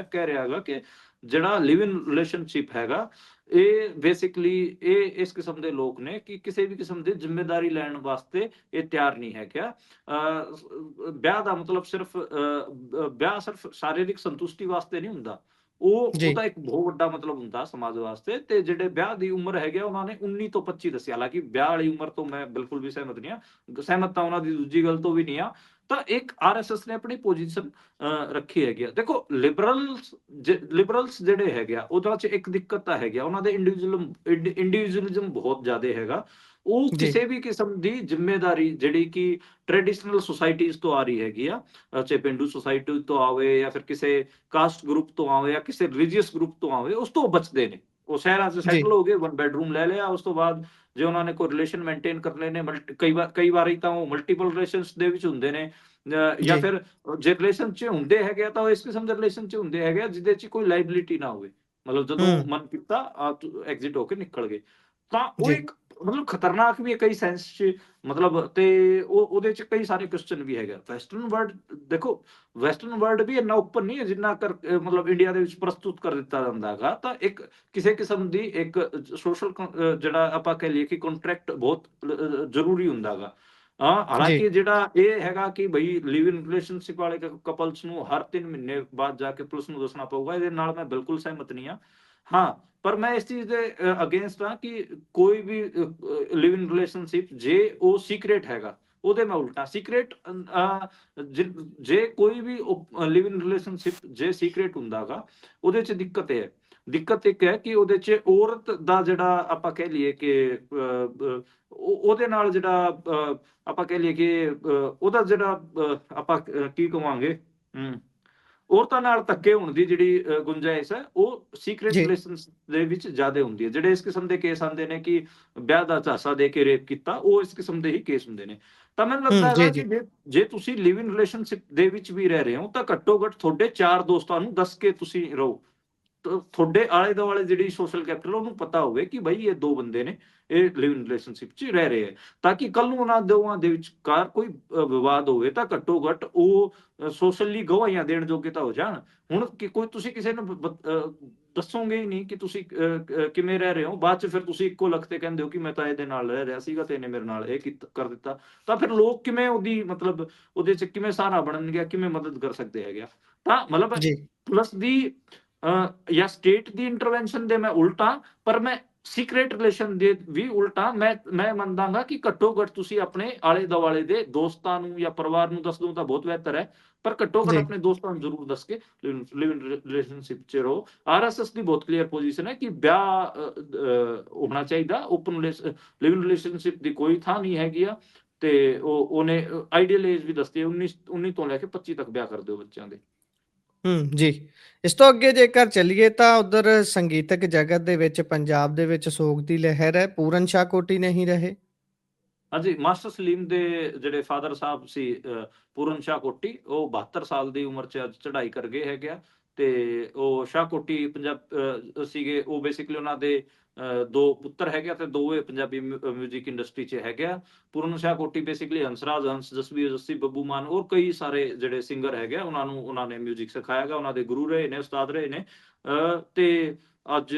ਰਿਹਾ ਕਿ ਜਿਹੜਾ ਲਿਵ ਇਨ ਰਿਲੇਸ਼ਨਸ਼ਿਪ ਹੈਗਾ ਇਹ ਬੇਸਿਕਲੀ ਇਹ ਇਸ ਕਿਸਮ ਦੇ ਲੋਕ ਨੇ ਕਿ ਕਿਸੇ ਵੀ ਕਿਸਮ ਦੀ ਜ਼ਿੰਮੇਵਾਰੀ ਲੈਣ ਵਾਸਤੇ ਇਹ ਤਿਆਰ ਨਹੀਂ ਹੈ। ਕਿਆ ਵਿਆਹ ਦਾ ਮਤਲਬ ਵਿਆਹ ਸਿਰਫ ਸ਼ਾਰੀਰਿਕ ਸੰਤੁਸ਼ਟੀ ਵਾਸਤੇ ਨਹੀਂ ਹੁੰਦਾ, ਜੀ ਉਹਦਾ ਇੱਕ ਬਹੁਤ ਵੱਡਾ ਮਤਲਬ ਹੁੰਦਾ ਸਮਾਜ ਵਾਸਤੇ। ਤੇ ਜਿਹੜੇ ਵਿਆਹ ਦੀ ਉਮਰ ਹੈਗੀ ਉਹਨਾਂ ਨੇ 19 ਤੋਂ 25 ਦੱਸਿਆ। ਹਾਲਾਂਕਿ ਵਿਆਹ ਵਾਲੀ ਉਮਰ ਤੋਂ ਮੈਂ ਬਿਲਕੁਲ ਵੀ ਸਹਿਮਤ ਨਹੀਂ ਆ, ਸਹਿਮਤ ਤਾਂ ਉਹਨਾਂ ਦੀ ਦੂਜੀ ਗੱਲ ਤੋਂ ਵੀ ਨਹੀਂ ਆ। ਤਾਂ ਇੱਕ ਆਰਐਸਐਸ ਨੇ ਆਪਣੀ ਪੋਜੀਸ਼ਨ ਰੱਖੀ ਹੈਗੀ ਆ। ਦੇਖੋ ਲਿਬਰਲਸ ਜਿਹੜੇ ਹੈਗੇ ਆ ਉਹਦੇ ਚ ਇੱਕ ਦਿੱਕਤ ਤਾਂ ਹੈਗੀ ਆ, ਉਹਨਾਂ ਦੇ ਇੰਡੀਵਿਜੂਅਲਿਜ਼ਮ ਬਹੁਤ ਜ਼ਿਆਦਾ ਹੈਗਾ। ਉਹ ਜੀ ਕਿਸੇ ਵੀ ਕਿਸਮ ਦੀ ਜ਼ਿੰਮੇਵਾਰੀ ਜਿਹੜੀ ਕਿ ਟ੍ਰੈਡੀਸ਼ਨਲ ਸੁਸਾਇਟੀਜ਼ ਤੋਂ ਆ ਰਹੀ ਹੈਗੀ ਆ, ਚਾਹੇ ਪਿੰਡੂ ਸੁਸਾਇਟੀ ਤੋਂ ਆਵੇ ਜਾਂ ਫਿਰ ਕਿਸੇ ਕਾਸਟ ਗਰੁੱਪ ਤੋਂ ਆਵੇ ਜਾਂ ਕਿਸੇ ਰਿਲੀਜੀਅਸ ਗਰੁੱਪ ਤੋਂ ਆਵੇ, ਉਸ ਤੋਂ ਬਚਦੇ ਨੇ। ਉਹ ਸ਼ਹਿਰਾਂ 'ਚ ਜੀ ਸੈਟਲ ਹੋ ਗਏ, 1 ਬੈਡਰੂਮ ਲੈ ਲਿਆ, ਉਸ ਤੋਂ ਬਾਅਦ ਜੇ ਉਹਨਾਂ ਨੇ ਕੋਈ ਰਿਲੇਸ਼ਨ ਮੇਨਟੇਨ ਕਰਨੇ ਨੇ, ਕਈ ਵਾਰੀ ਤਾਂ ਉਹ ਮਲਟੀਪਲ ਰਿਲੇਸ਼ਨਸ ਦੇ ਵਿੱਚ ਹੁੰਦੇ ਨੇ, ਜਾਂ ਜੀ ਫਿਰ ਜੇ ਰਿਲੇਸ਼ਨ 'ਚ ਹੁੰਦੇ ਹੈਗੇ ਆ ਤਾਂ ਉਹ ਇਸ ਕਿਸਮ ਦੇ ਰਿਲੇਸ਼ਨ 'ਚ ਹੁੰਦੇ ਹੈਗੇ ਆ ਜਿਹਦੇ 'ਚ ਕੋਈ ਲਾਇਬਿਲਿਟੀ ਨਾ ਹੋਵੇ। ਮਤਲਬ ਜਦੋਂ ਹੂੰ ਮਨ ਕੀਤਾ ਐਗਜ਼ਿਟ ਹੋ ਕੇ ਨਿਕਲ ਗਏ। ਤਾਂ ਉਹ ਜੀ ਇੱਕ ਮਤਲਬ ਖਤਰਨਾਕ ਵੀ ਹੈ ਕਈ ਸੈਂਸ 'ਚ, ਮਤਲਬ ਤੇ ਉਹਦੇ 'ਚ ਕਈ ਸਾਰੇ ਕੁਐਸਚਨ ਵੀ ਹੈਗੇ ਆ। ਵੈਸਟਰਨ ਵਰਲਡ ਦੇਖੋ, ਵੈਸਟਰਨ ਵਰਲਡ ਵੀ ਇੰਨਾ ਓਪਨ ਨਹੀਂ ਹੈ ਜਿੰਨਾ ਮਤਲਬ ਇੰਡੀਆ ਦੇ ਵਿੱਚ ਪ੍ਰਸਤੁਤ ਕਰ ਦਿੱਤਾ ਜਾਂਦਾ ਹੈਗਾ। ਤਾਂ ਇੱਕ ਕਿਸੇ ਕਿਸਮ ਦੀ ਇੱਕ ਸੋਸ਼ਲ ਜਿਹੜਾ ਆਪਾਂ ਕਹਿ ਲਈਏ ਕਿ ਕੰਟਰੈਕਟ ਬਹੁਤ ਜ਼ਰੂਰੀ ਹੁੰਦਾ ਹੈਗਾ। ਜੀ ਹਾਲਾਂਕਿ ਜਿਹੜਾ ਇਹ ਹੈਗਾ ਕਿ ਬਈ ਲਿਵ ਇਨ ਰਿਲੇਸ਼ਨਸ਼ਿਪ ਵਾਲੇ ਕਪਲਸ ਨੂੰ ਹਰ 3 ਮਹੀਨੇ ਬਾਅਦ ਜਾ ਕੇ ਪੁਲਿਸ ਨੂੰ ਦੱਸਣਾ ਪਊਗਾ, ਇਹਦੇ ਨਾਲ ਮੈਂ ਬਿਲਕੁਲ ਸਹਿਮਤ ਨਹੀਂ ਆ। ਹਾਂ, ਪਰ ਮੈਂ ਇਸ ਚੀਜ਼ ਦੇ ਅਗੇਂਸਟ ਹਾਂ ਕਿ ਕੋਈ ਵੀ ਲਿਵ ਇਨ ਰਿਲੇਸ਼ਨਸ਼ਿਪ ਜੇ ਉਹ ਸੀਕ੍ਰੇਟ ਹੈਗਾ ਉਹਦੇ ਮੈਂ ਉਲਟਾ ਸੀਕ੍ਰੇਟ, ਜੇ ਕੋਈ ਵੀ ਲਿਵ ਇਨ ਰਿਲੇਸ਼ਨਸ਼ਿਪ ਜੇ ਸੀਕ੍ਰੇਟ ਹੁੰਦਾਗਾ ਉਹਦੇ 'ਚ ਦਿੱਕਤ ਇਹ ਹੈ। ਦਿੱਕਤ ਇੱਕ ਹੈ ਕਿ ਉਹਦੇ 'ਚ ਔਰਤ ਦਾ ਜਿਹੜਾ ਆਪਾਂ ਕਹਿ ਲਈਏ ਕਿ ਉਹਦੇ ਨਾਲ ਜਿਹੜਾ ਆਪਾਂ ਕਹਿ ਲਈਏ ਕਿ ਉਹਦਾ ਜਿਹੜਾ ਆਪਾਂ ਕੀ ਕਵਾਂਗੇ, ਔਰਤਾਂ ਨਾਲ ਧੱਕੇ ਹੋਣ ਦੀ ਜਿਹੜੀ ਗੁੰਜਾਇਸ਼ ਹੈ ਉਹ ਸੀਕ੍ਰੇਟ ਜੀ ਰਿਲੇਸ਼ਨਸ ਦੇ ਵਿੱਚ ਜ਼ਿਆਦਾ ਹੁੰਦੀ ਹੈ। ਜਿਹੜੇ ਇਸ ਕਿਸਮ ਦੇ ਕੇਸ ਆਉਂਦੇ ਨੇ ਕਿ ਵਿਆਹ ਦਾ ਝਾਂਸਾ ਦੇ ਕੇ ਰੇਪ ਕੀਤਾ, ਉਹ ਇਸ ਕਿਸਮ ਦੇ ਹੀ ਕੇਸ ਹੁੰਦੇ ਨੇ। ਤਾਂ ਮੈਨੂੰ ਲੱਗਦਾ ਹੈਗਾ ਜੀ ਕਿ ਜੀ ਜੇ ਤੁਸੀਂ ਲਿਵ ਇਨ ਰਿਲੇਸ਼ਨਸ਼ਿਪ ਦੇ ਵਿੱਚ ਵੀ ਰਹਿ ਰਹੇ ਹੋ ਤਾਂ ਘੱਟੋ ਘੱਟ ਤੁਹਾਡੇ 4 ਦੋਸਤਾਂ ਨੂੰ ਦੱਸ ਕੇ ਤੁਸੀਂ ਰਹੋ। ਤੁਹਾਡੇ ਆਲੇ ਦੁਆਲੇ ਜਿਹੜੀ ਸੋਸ਼ਲ ਕੈਪੀਟਲ ਉਹਨੂੰ ਪਤਾ ਹੋਵੇ ਕਿ ਬਈ ਇਹ 2 ਬੰਦੇ ਨੇ, ਇਹ ਲਿਵ ਇਨ ਰਿਲੇਸ਼ਨਸ਼ਿਪ 'ਚ ਰਹਿ ਰਹੇ ਹੈ, ਤਾਂ ਕਿ ਕੱਲ ਨੂੰ ਉਹਨਾਂ ਦੋਵਾਂ ਦੇ ਵਿਚਕਾਰ ਕੋਈ ਵਿਵਾਦ ਹੋਵੇ ਤਾਂ ਘੱਟੋ ਘੱਟ ਉਹ ਸੋਸ਼ਲੀ ਗਵਾਹੀਆਂ ਦੇਣ ਜੋਗੇ ਤਾਂ ਹੋ ਜਾਣ। ਹੁਣ ਕੋਈ ਤੁਸੀਂ ਕਿਸੇ ਨੂੰ ਦੱਸੋਗੇ ਹੀ ਨਹੀਂ ਕਿ ਤੁਸੀਂ ਕਿਵੇਂ ਰਹਿ ਰਹੇ ਹੋ, ਬਾਅਦ 'ਚ ਫਿਰ ਤੁਸੀਂ ਇੱਕੋ ਲੱਖ ਤੇ ਕਹਿੰਦੇ ਹੋ ਕਿ ਮੈਂ ਤਾਂ ਇਹਦੇ ਨਾਲ ਰਹਿ ਰਿਹਾ ਸੀਗਾ ਤੇ ਇਹਨੇ ਮੇਰੇ ਨਾਲ ਇਹ ਕਰ ਦਿੱਤਾ, ਤਾਂ ਫਿਰ ਲੋਕ ਕਿਵੇਂ ਉਹਦੀ ਮਤਲਬ ਉਹਦੇ 'ਚ ਕਿਵੇਂ ਸਹਾਰਾ ਬਣਨਗੇ, ਕਿਵੇਂ ਮਦਦ ਕਰ ਸਕਦੇ ਹੈਗੇ ਆ। ਤਾਂ ਮਤਲਬ ਜੀ ਪਲੱਸ ਦੀ ਜਾਂ ਸਟੇਟ ਦੀ ਇੰਟਰਵੈਂਸ਼ਨ ਦੇ ਮੈਂ ਉਲਟਾ, ਪਰ ਮੈਂ ਸੀਕ੍ਰੇਟ ਰਿਲੇਸ਼ਨ ਦੇ ਵੀ ਉਲਟਾ ਮੈਂ ਮੰਨਦਾਗਾ ਕਿ ਘੱਟੋ ਘੱਟ ਤੁਸੀਂ ਆਪਣੇ ਆਲੇ ਦੁਆਲੇ ਦੇ ਦੋਸਤਾਂ ਨੂੰ ਜਾਂ ਪਰਿਵਾਰ ਨੂੰ ਦੱਸ ਦੋ ਤਾਂ ਬਹੁਤ ਬਿਹਤਰ ਹੈ, ਪਰ ਘੱਟੋ ਘੱਟ ਜੀ ਆਪਣੇ ਦੋਸਤਾਂ ਨੂੰ ਜ਼ਰੂਰ ਦੱਸ ਕੇ ਲਿਵ ਇਨ ਰਿਲੇਸ਼ਨਸ਼ਿਪ 'ਚ ਰਹੋ। ਆਰਐਸਐਸ ਦੀ ਬਹੁਤ ਕਲੀਅਰ ਪੋਜੀਸ਼ਨ ਹੈ ਕਿ ਵਿਆਹ ਹੋਣਾ ਚਾਹੀਦਾ, ਓਪਨ ਲਿਵ ਇਨ ਰਿਲੇਸ਼ਨਸ਼ਿਪ ਦੀ ਕੋਈ ਥਾਂ ਨਹੀਂ ਹੈਗੀ ਆ। ਤੇ ਉਹਨੇ ਆਈਡੀਅਲ ਏਜ ਵੀ ਦੱਸਦੀ ਹੈ 19 ਤੋਂ ਲੈ ਕੇ 25 ਤੱਕ ਵਿਆਹ ਕਰ ਦਿਓ ਬੱਚਿਆਂ ਦੇ। ਜੀ ਇਸ ਤੋਂ ਅੱਗੇ ਜੇਕਰ ਚੱਲੀਏ ਤਾਂ ਉਧਰ ਸੰਗੀਤਕ ਜਗਤ ਦੇ ਵਿੱਚ ਪੰਜਾਬ ਦੇ ਵਿੱਚ ਸੋਗ ਦੀ ਲਹਿਰ ਹੈ, ਪੂਰਨ ਸ਼ਾਹ ਕੋਟੀ ਨਹੀਂ ਰਹੇ। ਹਾਂਜੀ, ਮਾਸਟਰ ਸਲੀਮ ਦੇ ਜਿਹੜੇ ਫਾਦਰ ਸਾਹਿਬ ਸੀ ਪੂਰਨ ਸ਼ਾਹ ਕੋਟੀ, ਉਹ 72 ਸਾਲ ਦੀ ਉਮਰ 'ਚ ਅੱਜ ਚੜ੍ਹਾਈ ਕਰ ਗਏ ਹੈਗੇ ਆ। ਤੇ ਉਹ ਸ਼ਾਹਕੋਟੀ ਸੀਗੇ। ਉਹ ਬੇਸਿਕਲੀ ਉਹਨਾਂ ਦੇ 2 ਪੁੱਤਰ ਹੈਗੇ ਆ ਤੇ ਦੋਵੇਂ ਪੰਜਾਬੀ ਮਿਊਜ਼ਿਕ ਇੰਡਸਟਰੀ 'ਚ ਹੈਗੇ ਆ। ਪੂਰਨ ਸ਼ਾਹਕੋਟੀ ਬੇਸਿਕਲੀ ਹੰਸਰਾਜ ਹੰਸ, ਜਸਬੀਰ ਜੱਸੀ, ਬੱਬੂ ਮਾਨ ਔਰ ਕਈ ਸਾਰੇ ਜਿਹੜੇ ਸਿੰਗਰ ਹੈਗੇ ਆ, ਉਹਨਾਂ ਨੇ ਮਿਊਜ਼ਿਕ ਸਿਖਾਇਆ ਹੈਗਾ। ਉਹਨਾਂ ਦੇ ਗੁਰੂ ਰਹੇ ਨੇ, ਉਸਤਾਦ ਰਹੇ ਨੇ। ਤੇ ਅੱਜ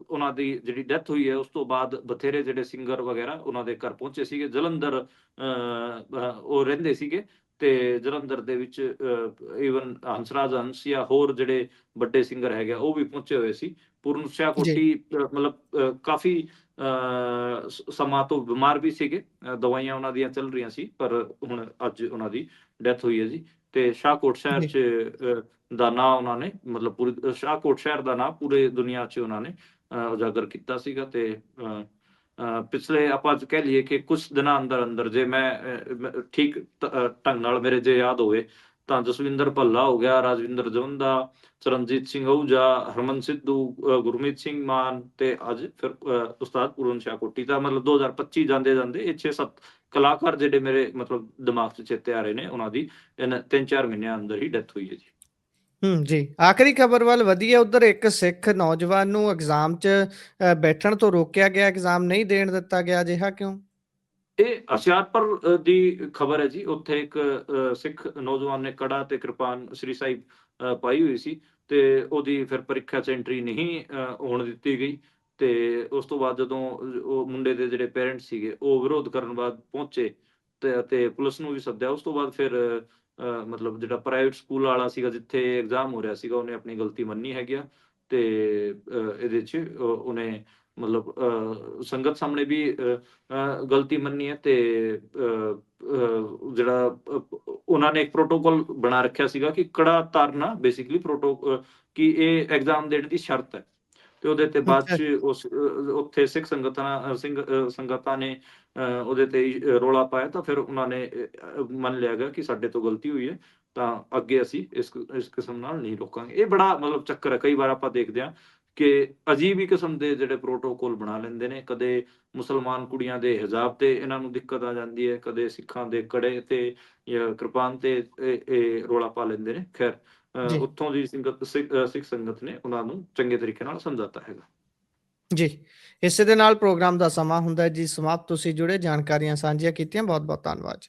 ਉਹਨਾਂ ਦੀ ਜਿਹੜੀ ਡੈਥ ਹੋਈ ਹੈ, ਉਸ ਤੋਂ ਬਾਅਦ ਬਥੇਰੇ ਜਿਹੜੇ ਸਿੰਗਰ ਵਗੈਰਾ ਉਹਨਾਂ ਦੇ ਘਰ ਪਹੁੰਚੇ ਸੀਗੇ। ਜਲੰਧਰ ਉਹ ਰਹਿੰਦੇ ਸੀਗੇ ਤੇ ਜਲੰਧਰ ਦੇ ਵਿੱਚ ਈਵਨ ਹੰਸਰਾਜ ਹੰਸ ਜਾਂ ਹੋਰ ਜਿਹੜੇ ਵੱਡੇ ਸਿੰਗਰ ਹੈਗੇ ਆ, ਉਹ ਵੀ ਪਹੁੰਚੇ ਹੋਏ ਸੀ। ਪੂਰਨ ਜੀ ਸ਼ਾਹਕੋਟੀ ਮਤਲਬ ਕਾਫੀ ਸਮਾਂ ਤੋਂ ਬਿਮਾਰ ਵੀ ਸੀਗੇ। ਦਵਾਈਆਂ ਉਹਨਾਂ ਦੀਆਂ ਚੱਲ ਰਹੀਆਂ ਸੀ, ਪਰ ਹੁਣ ਅੱਜ ਉਹਨਾਂ ਦੀ ਡੈਥ ਹੋਈ ਹੈ ਜੀ। ਤੇ ਸ਼ਾਹਕੋਟ ਸ਼ਹਿਰ ਜੀ 'ਚ ਦਾ ਨਾਂ ਉਹਨਾਂ ਨੇ ਮਤਲਬ ਪੂਰੀ ਸ਼ਾਹਕੋਟ ਸ਼ਹਿਰ ਦਾ ਨਾਂ ਪੂਰੇ ਦੁਨੀਆ 'ਚ ਉਹਨਾਂ ਨੇ ਉਜਾਗਰ ਕੀਤਾ ਸੀਗਾ। ਤੇ ਪਿਛਲੇ ਆਪਾਂ ਕਹਿ ਲਈਏ ਕਿ ਕੁਝ ਦਿਨਾਂ ਅੰਦਰ ਜੇ ਮੈਂ ਠੀਕ ਢੰਗ ਨਾਲ ਮੇਰੇ ਜੇ ਯਾਦ ਹੋਵੇ ਤਾਂ ਜਸਵਿੰਦਰ ਭੱਲਾ ਹੋ ਗਿਆ, ਰਾਜਵਿੰਦਰ ਜਵੰਦਾ, ਚਰਨਜੀਤ ਸਿੰਘ ਆਹੂਜਾ, ਹਰਮਨ ਸਿੱਧੂ, ਗੁਰਮੀਤ ਸਿੰਘ ਮਾਨ ਤੇ ਅੱਜ ਫਿਰ ਉਸਤਾਦ ਪੂਰਨ ਸ਼ਾਹਕੋਟੀ ਦਾ ਮਤਲਬ 2025 ਜਾਂਦੇ ਇਹ 6-7 ਕਲਾਕਾਰ ਜਿਹੜੇ ਮੇਰੇ ਮਤਲਬ ਦਿਮਾਗ 'ਚ ਚੇਤੇ ਆ ਰਹੇ ਨੇ, ਉਹਨਾਂ ਦੀ 3-4 ਮਹੀਨਿਆਂ ਅੰਦਰ ਹੀ ਡੈਥ ਹੋਈ ਹੈ ਜੀ। ਜੀ ਆਖਰੀ ਖਬਰ ਵੱਲ ਵਧੀਏ। ਉਧਰ ਇੱਕ ਸਿੱਖ ਨੌਜਵਾਨ ਨੂੰ ਐਗਜ਼ਾਮ 'ਚ ਬੈਠਣ ਤੋਂ ਰੋਕਿਆ ਗਿਆ, ਐਗਜ਼ਾਮ ਨਹੀਂ ਦੇਣ ਦਿੱਤਾ ਗਿਆ, ਅਜਿਹਾ ਕਿਉਂ? ਇਹ ਹੁਸ਼ਿਆਰਪੁਰ ਦੀ ਖਬਰ ਹੈ ਜੀ। ਉੱਥੇ ਇੱਕ ਸਿੱਖ ਨੌਜਵਾਨ ਨੇ ਕੜਾ ਤੇ ਕਿਰਪਾਨ ਸ੍ਰੀ ਸਾਹਿਬ ਪਾਈ ਹੋਈ ਸੀ ਤੇ ਉਹਦੀ ਫਿਰ ਪ੍ਰੀਖਿਆ 'ਚ ਐਂਟਰੀ ਨਹੀਂ ਹੋਣ ਦਿੱਤੀ ਗਈ। ਤੇ ਉਸ ਤੋਂ ਬਾਅਦ ਜਦੋਂ ਉਹ ਮੁੰਡੇ ਦੇ ਜਿਹੜੇ ਪੇਰੈਂਟਸ ਸੀਗੇ, ਉਹ ਵਿਰੋਧ ਕਰਨ ਬਾਅਦ ਪਹੁੰਚੇ ਤੇ ਪੁਲਿਸ ਨੂੰ ਵੀ ਸੱਦਿਆ। ਉਸ ਤੋਂ ਬਾਅਦ ਫਿਰ ਮਤਲਬ ਜਿਹੜਾ ਪ੍ਰਾਈਵੇਟ ਸਕੂਲ ਵਾਲਾ ਸੀਗਾ, ਜਿੱਥੇ ਐਗਜ਼ਾਮ ਹੋ ਰਿਹਾ ਸੀਗਾ, ਉਹਨੇ ਆਪਣੀ ਗਲਤੀ ਮੰਨੀ ਹੈਗੀ ਆ। ਤੇ ਇਹਦੇ 'ਚ ਉਹਨੇ ਮਤਲਬ ਸੰਗਤ ਸਾਹਮਣੇ ਵੀ ਗਲਤੀ ਮੰਨੀ ਹੈ। ਤੇ ਜਿਹੜਾ ਉਹਨਾਂ ਨੇ ਇੱਕ ਪ੍ਰੋਟੋਕਾਲ ਬਣਾ ਰੱਖਿਆ ਸੀਗਾ ਕਿ ਕੜਾ ਤਾਰਨਾ ਬੇਸਿਕਲੀ ਕਿ ਇਹ ਐਗਜ਼ਾਮ ਦੇਣ ਦੀ ਸ਼ਰਤ ਹੈ। ਤੇ ਉਹਦੇ ਤੇ ਬਾਅਦ ਅੱਛਾ 'ਚ ਉੱਥੇ ਸਿੱਖ ਸੰਗਤਾਂ ਨੇ ਉਹਦੇ ਤੇ ਰੌਲਾ ਪਾਇਆ, ਤਾਂ ਫਿਰ ਉਹਨਾਂ ਨੇ ਮੰਨ ਲਿਆ ਗਿਆ ਕਿ ਸਾਡੇ ਤੋਂ ਗਲਤੀ ਹੋਈ ਹੈ, ਤਾਂ ਅੱਗੇ ਅਸੀਂ ਇਸ ਕਿਸਮ ਨਾਲ ਨਹੀਂ ਰੋਕਾਂਗੇ। ਇਹ ਬੜਾ ਮਤਲਬ ਚੱਕਰ ਹੈ। ਕਈ ਵਾਰ ਆਪਾਂ ਦੇਖਦੇ ਹਾਂ ਕਿ ਅਜੀਬ ਹੀ ਕਿਸਮ ਦੇ ਜਿਹੜੇ ਪ੍ਰੋਟੋਕਾਲ ਬਣਾ ਲੈਂਦੇ ਨੇ। ਕਦੇ ਮੁਸਲਮਾਨ ਕੁੜੀਆਂ ਦੇ ਹਿਜਾਬ ਤੇ ਇਹਨਾਂ ਨੂੰ ਦਿੱਕਤ ਆ ਜਾਂਦੀ ਹੈ, ਕਦੇ ਸਿੱਖਾਂ ਦੇ ਕੜੇ ਤੇ ਜਾਂ ਕਿਰਪਾਨ ਤੇ ਇਹ ਰੌਲਾ ਪਾ ਲੈਂਦੇ ਨੇ। ਖੈਰ ਜੀ ਉੱਥੋਂ ਦੀ ਸਿੱਖ ਸੰਗਤ ਨੇ ਉਹਨਾਂ ਨੂੰ ਚੰਗੇ ਤਰੀਕੇ ਨਾਲ ਸਮਝਾਤਾ ਹੈਗਾ। ਜੀ ਇਸੇ ਦੇ ਨਾਲ ਪ੍ਰੋਗਰਾਮ ਦਾ ਸਮਾਂ ਹੁੰਦਾ ਹੈ ਜੀ ਸਮਾਪਤ। ਤੁਸੀਂ ਜੁੜੇ, ਜਾਣਕਾਰੀਆਂ ਸਾਂਝੀਆਂ ਕੀਤੀਆਂ, ਬਹੁਤ ਬਹੁਤ ਧੰਨਵਾਦ ਜੀ।